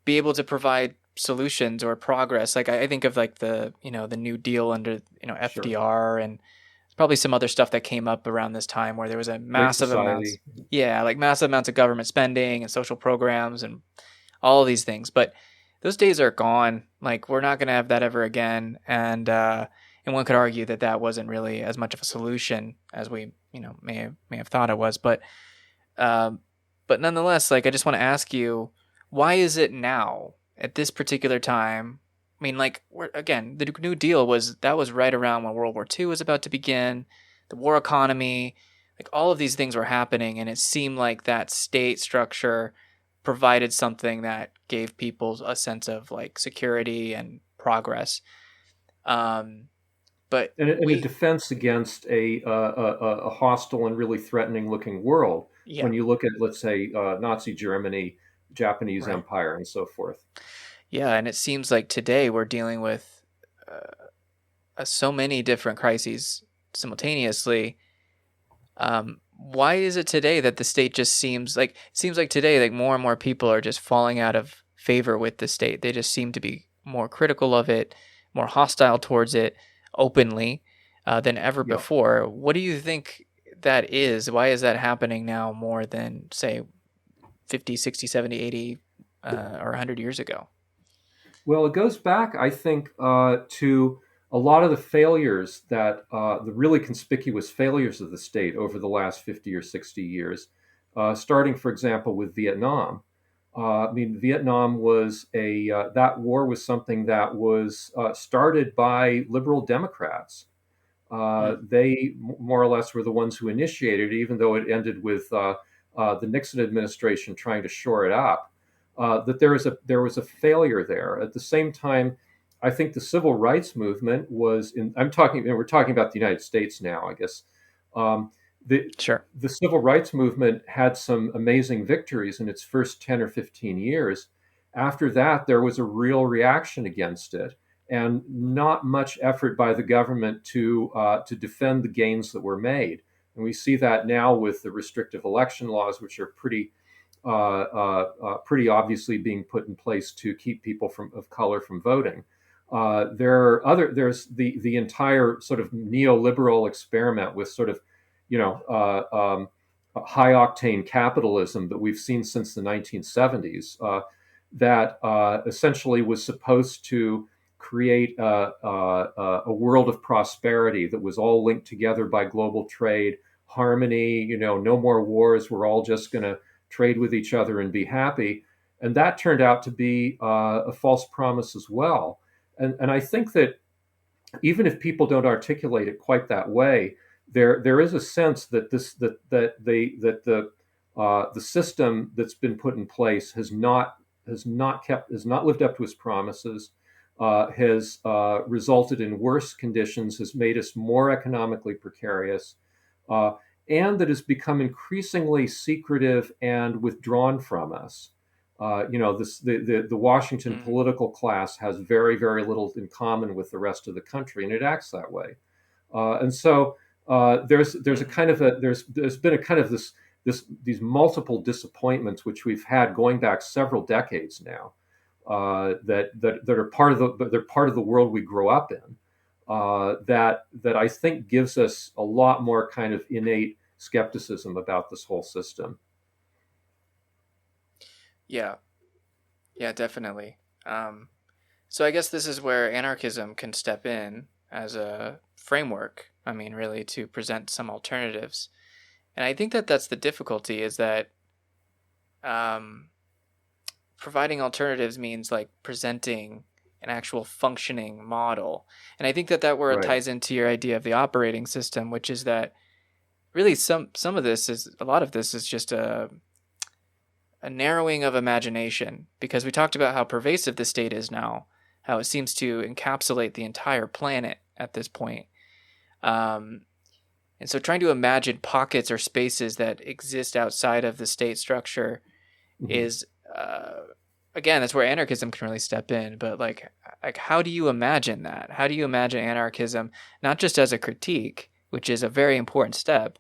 be able to provide solutions or progress. Like I think of like the New Deal under Sure. FDR, and probably some other stuff that came up around this time where there was a Great massive amounts, society. yeah, like massive amounts of government spending and social programs and all of these things. But those days are gone. Like we're not going to have that ever again. And one could argue that that wasn't really as much of a solution as we may have thought it was. Um, but nonetheless, like I just want to ask you, why is it now at this particular time? I mean, like again, the New Deal was right around when World War II was about to begin, the war economy, like all of these things were happening, and it seemed like that state structure provided something that gave people a sense of like security and progress. Um, but And a defense against a hostile and really threatening looking world. yeah, When you look at, let's say, Nazi Germany, Japanese right. Empire, and so forth. Yeah, and it seems like today we're dealing with so many different crises simultaneously. Why is it today that the state just seems like today like more and more people are just falling out of favor with the state? They just seem to be more critical of it, more hostile towards it openly than ever Yeah. before. What do you think that is? Why is that happening now more than say 50, 60, 70, 80 or 100 years ago? Well, it goes back, I think, to a lot of the failures the really conspicuous failures of the state over the last 50 or 60 years, starting, for example, with Vietnam. I mean, Vietnam that war was something that was started by liberal Democrats. Mm, They more or less were the ones who initiated it, even though it ended with the Nixon administration trying to shore it up. That there was a failure there. At the same time, I think the civil rights movement was in. We're talking about the United States now, I guess. Um, the sure. the civil rights movement had some amazing victories in its first 10 or 15 years. After that, there was a real reaction against it, and not much effort by the government to defend the gains that were made. And we see that now with the restrictive election laws, which are pretty obviously being put in place to keep people of color from voting. There's the entire sort of neoliberal experiment with sort of, you know, high octane capitalism that we've seen since the 1970s, that essentially was supposed to create a world of prosperity that was all linked together by global trade, harmony, no more wars. We're all just going to trade with each other and be happy. And that turned out to be a false promise as well. And I think that even if people don't articulate it quite that way, there is a sense that the system that's been put in place has not lived up to its promises, has resulted in worse conditions, has made us more economically precarious, uh, and that has become increasingly secretive and withdrawn from us. The Washington Mm, political class has very, very little in common with the rest of the country, and it acts that way. And so there's a mm, kind of a there's been a kind of these multiple disappointments which we've had going back several decades now, that are part of the world we grow up in, that I think gives us a lot more kind of innate skepticism about this whole system. yeah. Yeah, definitely. So I guess this is where anarchism can step in as a framework. I mean, really, to present some alternatives. And I think that that's the difficulty is that um, providing alternatives means like presenting an actual functioning model. And I think that where it Right. ties into your idea of the operating system, which is that really a lot of this is just a narrowing of imagination, because we talked about how pervasive the state is now, how it seems to encapsulate the entire planet at this point. And so trying to imagine pockets or spaces that exist outside of the state structure is, again, that's where anarchism can really step in. But like how do you imagine that? How do you imagine anarchism, not just as a critique, which is a very important step,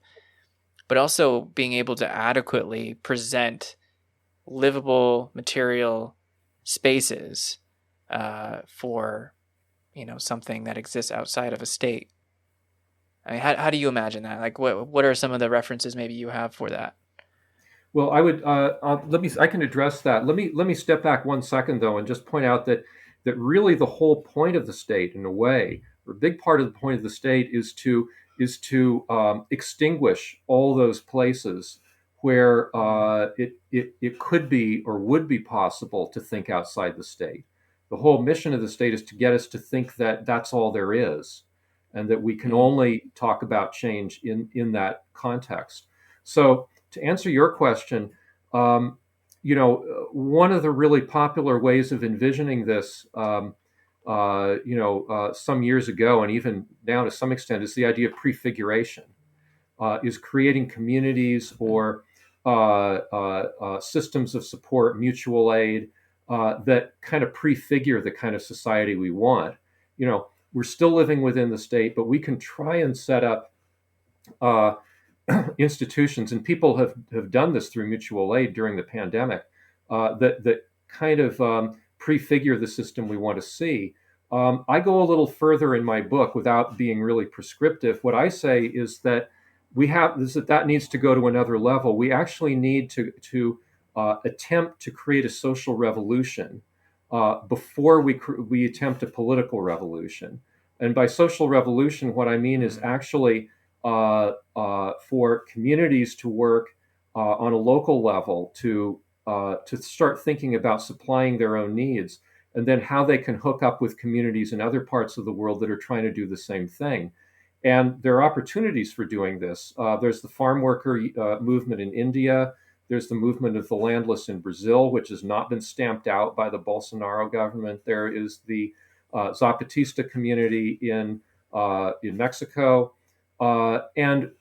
but also being able to adequately present livable material spaces for, something that exists outside of a state? I mean, how do you imagine that? Like, what are some of the references maybe you have for that? Well, I would I can address that. Let me step back 1 second though, and just point out that really the whole point of the state, in a way, or a big part of the point of the state, is to extinguish all those places where it could be or would be possible to think outside the state. The whole mission of the state is to get us to think that that's all there is, and that we can only talk about change in that context. So, to answer your question, one of the really popular ways of envisioning this, some years ago, and even now to some extent, is the idea of prefiguration, is creating communities or systems of support, mutual aid, that kind of prefigure the kind of society we want. We're still living within the state, but we can try and set up uh, institutions, and people have done this through mutual aid during the pandemic, that kind of prefigure the system we want to see. I go a little further in my book without being really prescriptive. What I say is that that needs to go to another level. We actually need to attempt to create a social revolution before we attempt a political revolution. And by social revolution, what I mean is actually for communities to work on a local level to start thinking about supplying their own needs, and then how they can hook up with communities in other parts of the world that are trying to do the same thing. And there are opportunities for doing this. There's the farm worker movement in India. There's the movement of the landless in Brazil, which has not been stamped out by the Bolsonaro government. There is the Zapatista community in Mexico. And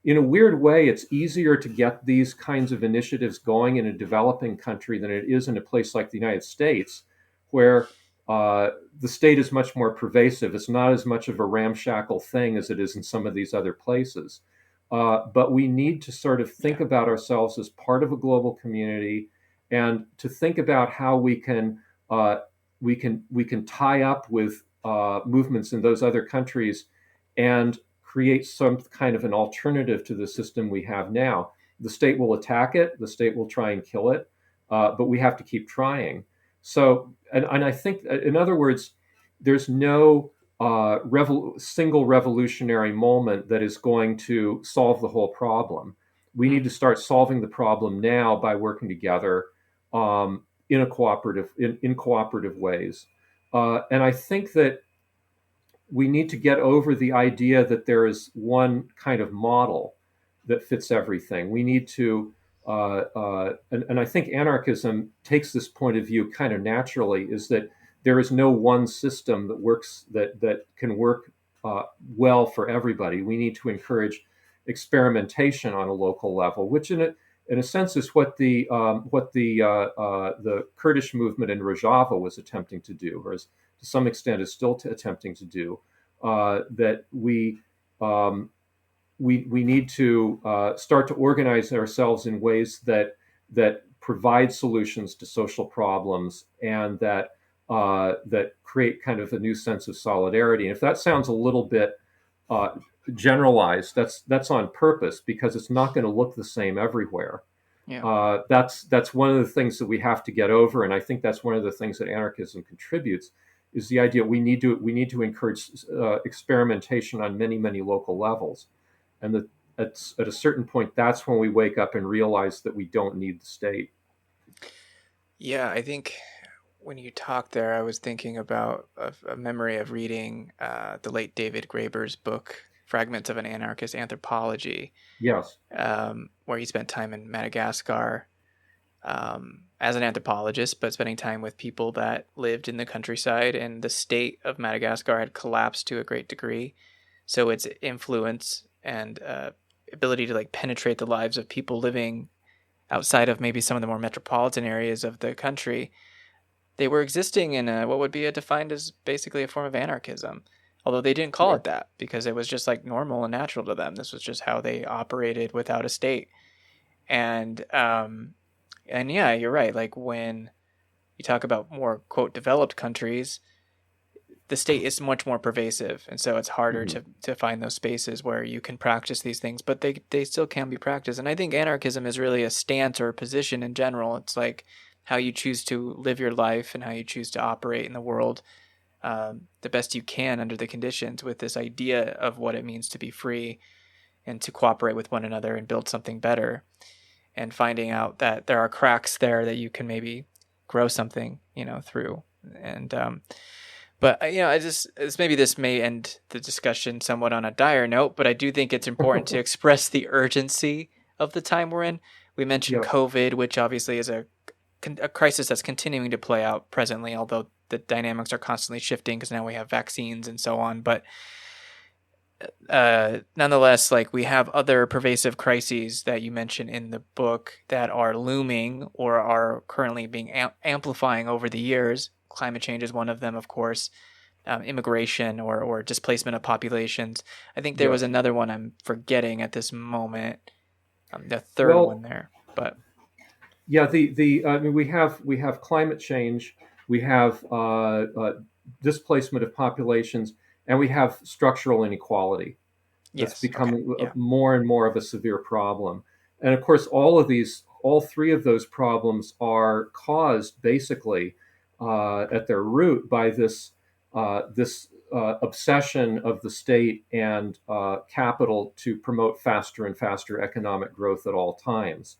in a weird way, it's easier to get these kinds of initiatives going in a developing country than it is in a place like the United States, where the state is much more pervasive. It's not as much of a ramshackle thing as it is in some of these other places. But we need to sort of think about ourselves as part of a global community, and to think about how we can tie up with movements in those other countries and create some kind of an alternative to the system we have now. The state will attack it, the state will try and kill it, but we have to keep trying. So, and I think, in other words, there's no single revolutionary moment that is going to solve the whole problem. We need to start solving the problem now by working together in cooperative ways. And I think that we need to get over the idea that there is one kind of model that fits everything. We need to, and I think anarchism takes this point of view kind of naturally, is that there is no one system that can work well for everybody. We need to encourage experimentation on a local level, which in a sense is what the Kurdish movement in Rojava was attempting to do, or is, to some extent, is still attempting to do. That we need to start to organize ourselves in ways that provide solutions to social problems, and that create kind of a new sense of solidarity. And if that sounds a little bit generalized, that's on purpose, because it's not going to look the same everywhere. Yeah. That's one of the things that we have to get over, and I think that's one of the things that anarchism contributes, is the idea we need to encourage experimentation on many local levels, and that at a certain point, that's when we wake up and realize that we don't need the state. Yeah, I think when you talked there, I was thinking about a memory of reading the late David Graeber's book, Fragments of an Anarchist Anthropology, Yes. where he spent time in Madagascar as an anthropologist, but spending time with people that lived in the countryside, and the state of Madagascar had collapsed to a great degree. So its influence and ability to like penetrate the lives of people living outside of maybe some of the more metropolitan areas of the country, they were existing in what would be defined as basically a form of anarchism. Although they didn't call Right. it that because it was just like normal and natural to them. This was just how they operated without a state. And yeah, you're right. Like when you talk about more quote developed countries, the state is much more pervasive, and so it's harder Mhm. to find those spaces where you can practice these things, but they still can be practiced. And I think anarchism is really a stance or a position in general. It's like how you choose to live your life and how you choose to operate in the world the best you can under the conditions, with this idea of what it means to be free and to cooperate with one another and build something better, and finding out that there are cracks there that you can maybe grow something, through. And but I just maybe this may end the discussion somewhat on a dire note, but I do think it's important to express the urgency of the time we're in. We mentioned Yes. COVID, which obviously is a crisis that's continuing to play out presently, although the dynamics are constantly shifting because now we have vaccines and so on. But nonetheless, like we have other pervasive crises that you mention in the book that are looming or are currently being amplifying over the years. Climate change is one of them, of course. Immigration or displacement of populations. I think there was Yes. another one I'm forgetting at this moment. The third one Well, there, but yeah, the I mean, we have climate change, we have displacement of populations, and we have structural inequality that's yes, okay, becoming yeah, more and more of a severe problem. And of course, all three of those problems are caused basically at their root by this obsession of the state and capital to promote faster and faster economic growth at all times.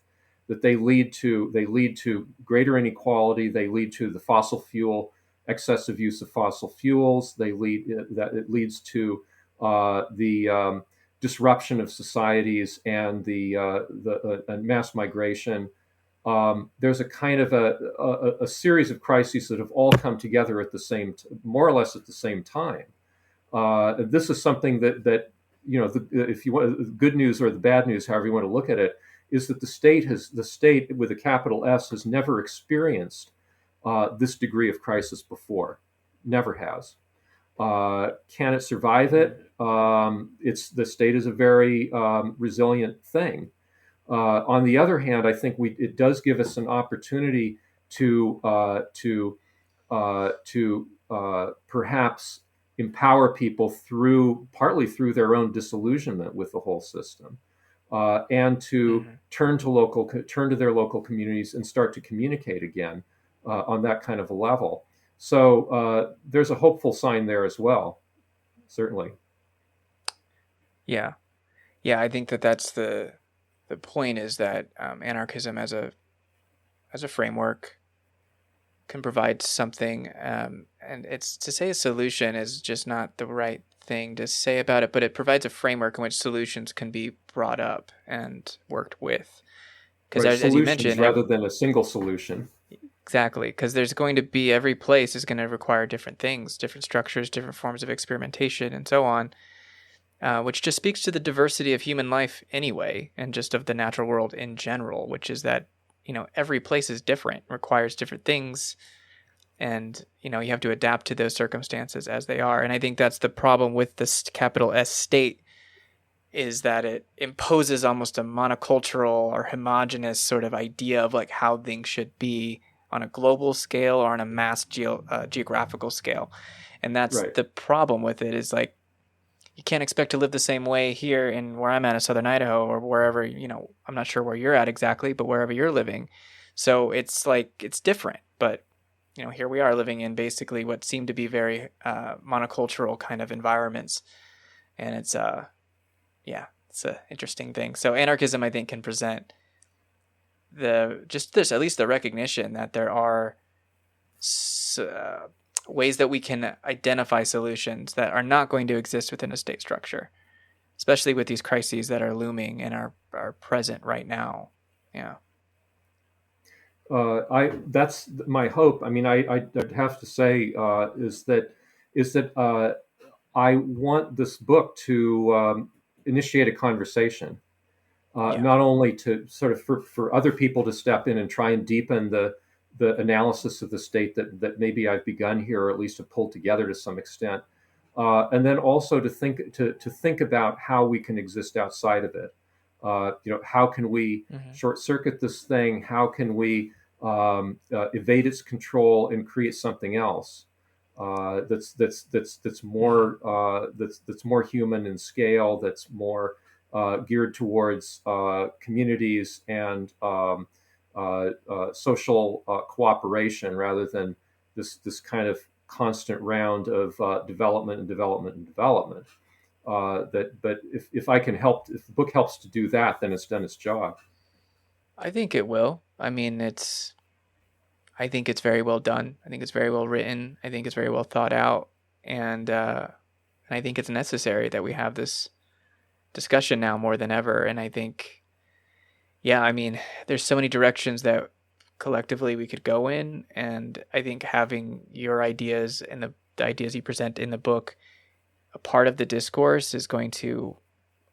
That they lead to greater inequality. They lead to the fossil fuel excessive use of fossil fuels. It leads to the disruption of societies and the mass migration. There's a kind of a series of crises that have all come together at the more or less at the same time. This is something that if you want the good news or the bad news, however you want to look at it, is that the state with a capital S has never experienced this degree of crisis before, never has. Can it survive it? It's the state is a very resilient thing. On the other hand, I think it does give us an opportunity to perhaps empower people partly through their own disillusionment with the whole system, and to mm-hmm. turn to their local communities and start to communicate again on that kind of a level. So there's a hopeful sign there as well, certainly. Yeah, yeah. I think that's the point is that anarchism as a framework can provide something, and it's to say a solution is just not the right thing to say about it, but it provides a framework in which solutions can be brought up and worked with. Because Right, as you solutions mentioned, rather than a single solution. exactly, because there's going to be every place is going to require different things, different structures, different forms of experimentation, and so on. Which just speaks to the diversity of human life anyway, and just of the natural world in general, which is that, every place is different, requires different things, and, you have to adapt to those circumstances as they are. And I think that's the problem with this capital S state, is that it imposes almost a monocultural or homogenous sort of idea of like how things should be on a global scale or on a mass geographical scale. And that's Right. the problem with it, is like, you can't expect to live the same way here in where I'm at in southern Idaho or wherever, I'm not sure where you're at exactly, but wherever you're living. So it's like, it's different, but here we are living in basically what seem to be very monocultural kind of environments. And it's an interesting thing. So anarchism, I think, can present at least the recognition that there are ways that we can identify solutions that are not going to exist within a state structure, especially with these crises that are looming and are present right now. Yeah. That's my hope. I mean, I'd have to say is that I want this book to initiate a conversation, Yeah. not only to sort of for other people to step in and try and deepen the analysis of the state that maybe I've begun here, or at least have pulled together to some extent, and then also to think about how we can exist outside of it. How can we short circuit this thing? How can we evade its control and create something else that's more human in scale, that's more geared towards communities and social cooperation, rather than this kind of constant round of development and development and development. But if I can help, if the book helps to do that, then it's done its job. I think it will. I mean, I think it's very well done. I think it's very well written. I think it's very well thought out, and I think it's necessary that we have this discussion now more than ever. And I think, yeah, I mean, there's so many directions that collectively we could go in, and I think having your ideas and the ideas you present in the book a part of the discourse is going to,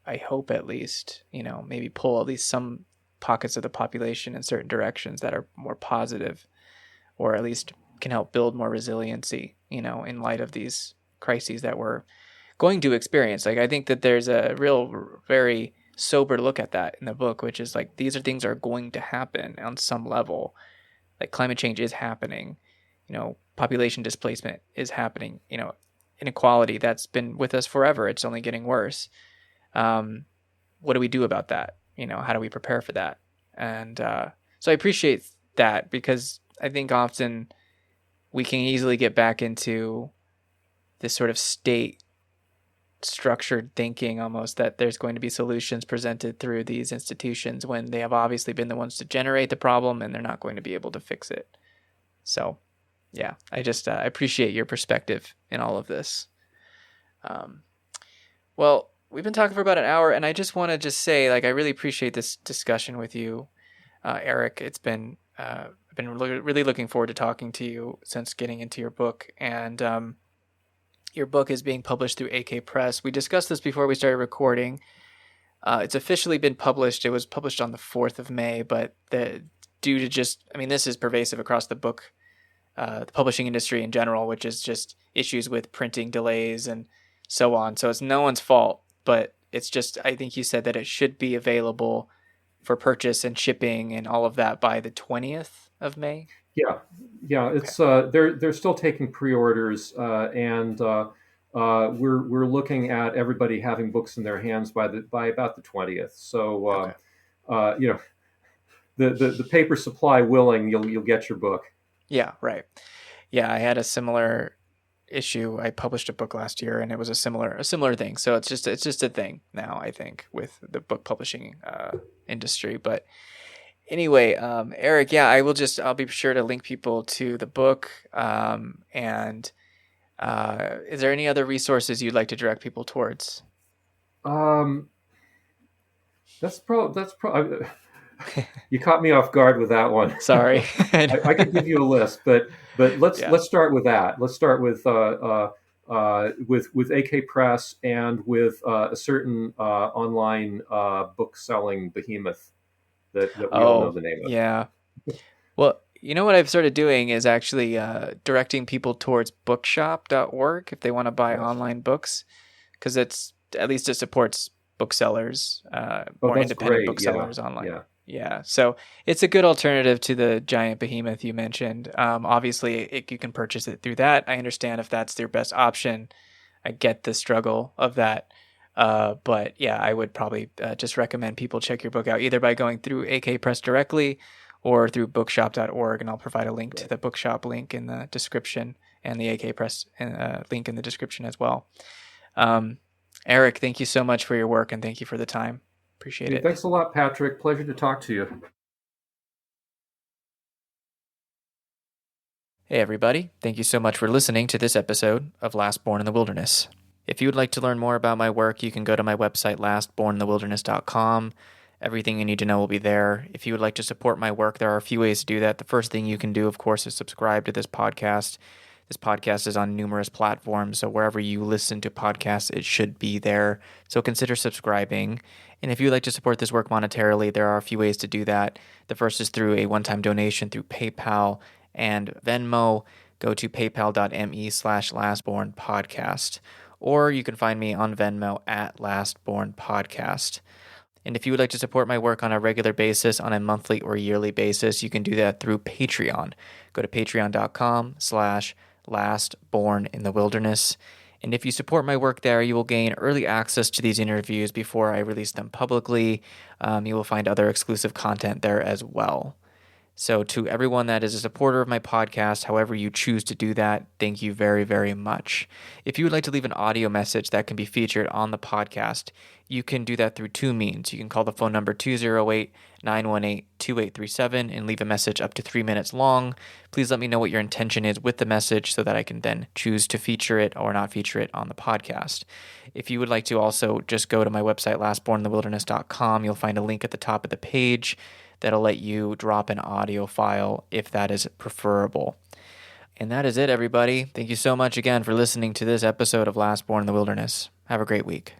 I hope at least, maybe pull at least some pockets of the population in certain directions that are more positive, or at least can help build more resiliency, in light of these crises that we're going to experience. Like, I think that there's a real, very sober look at that in the book, which is like, these are things are going to happen on some level. Like, climate change is happening, population displacement is happening, inequality that's been with us forever. It's only getting worse. What do we do about that? How do we prepare for that? And so I appreciate that, because I think often we can easily get back into this sort of state structured thinking, almost, that there's going to be solutions presented through these institutions when they have obviously been the ones to generate the problem and they're not going to be able to fix it. So yeah, I just I appreciate your perspective in all of this. Well, we've been talking for about an hour, and I just want to say, like, I really appreciate this discussion with you, Eric. It's been I've been really looking forward to talking to you since getting into your book, and your book is being published through AK Press. We discussed this before we started recording. It's officially been published. It was published on the 4th of May, but due to just, I mean, this is pervasive across the publishing industry in general, which is just issues with printing delays and so on. So it's no one's fault, but it's just, I think you said that it should be available for purchase and shipping and all of that by the 20th of May. Yeah, it's they're still taking pre-orders, and we're looking at everybody having books in their hands by about the 20th. So the paper supply willing, you'll get your book. Yeah, right. Yeah, I had a similar issue. I published a book last year, and it was a similar thing. So it's just a thing now, I think, with the book publishing industry. But anyway, Eric, yeah, I'll be sure to link people to the book. And is there any other resources you'd like to direct people towards? That's probably you caught me off guard with that one. Sorry. I could give you a list, but let's start with that. Let's start with AK Press and with a certain online book selling behemoth that we all know the name of. Yeah. Well, you know what I've started doing is actually directing people towards bookshop.org if they want to buy online books, because at least it supports booksellers, more independent booksellers online. Yeah. So it's a good alternative to the giant behemoth you mentioned. Obviously, you can purchase it through that. I understand if that's your best option. I get the struggle of that. But yeah, I would probably just recommend people check your book out either by going through AK Press directly or through bookshop.org. And I'll provide a link to the bookshop link in the description and the AK Press link in the description as well. Eric, thank you so much for your work, and thank you for the time. Appreciate it. Thanks a lot, Patrick. Pleasure to talk to you. Hey everybody, thank you so much for listening to this episode of Last Born in the Wilderness. If you would like to learn more about my work, you can go to my website, lastborninthewilderness.com. Everything you need to know will be there. If you would like to support my work, there are a few ways to do that. The first thing you can do, of course, is subscribe to this podcast. This podcast is on numerous platforms, so wherever you listen to podcasts, it should be there. So consider subscribing. And if you would like to support this work monetarily, there are a few ways to do that. The first is through a one-time donation through PayPal and Venmo. Go to paypal.me/lastbornpodcast. Or you can find me on Venmo at lastbornpodcast. And if you would like to support my work on a regular basis, on a monthly or yearly basis, you can do that through Patreon. Go to patreon.com/lastborninthewilderness. And if you support my work there, you will gain early access to these interviews before I release them publicly. You will find other exclusive content there as well. So to everyone that is a supporter of my podcast, however you choose to do that, thank you very, very much. If you would like to leave an audio message that can be featured on the podcast, you can do that through two means. You can call the phone number 208-918-2837 and leave a message up to 3 minutes long. Please let me know what your intention is with the message so that I can then choose to feature it or not feature it on the podcast. If you would like to also just go to my website, lastborninthewilderness.com, you'll find a link at the top of the page that'll let you drop an audio file if that is preferable. And that is it, everybody. Thank you so much again for listening to this episode of Last Born in the Wilderness. Have a great week.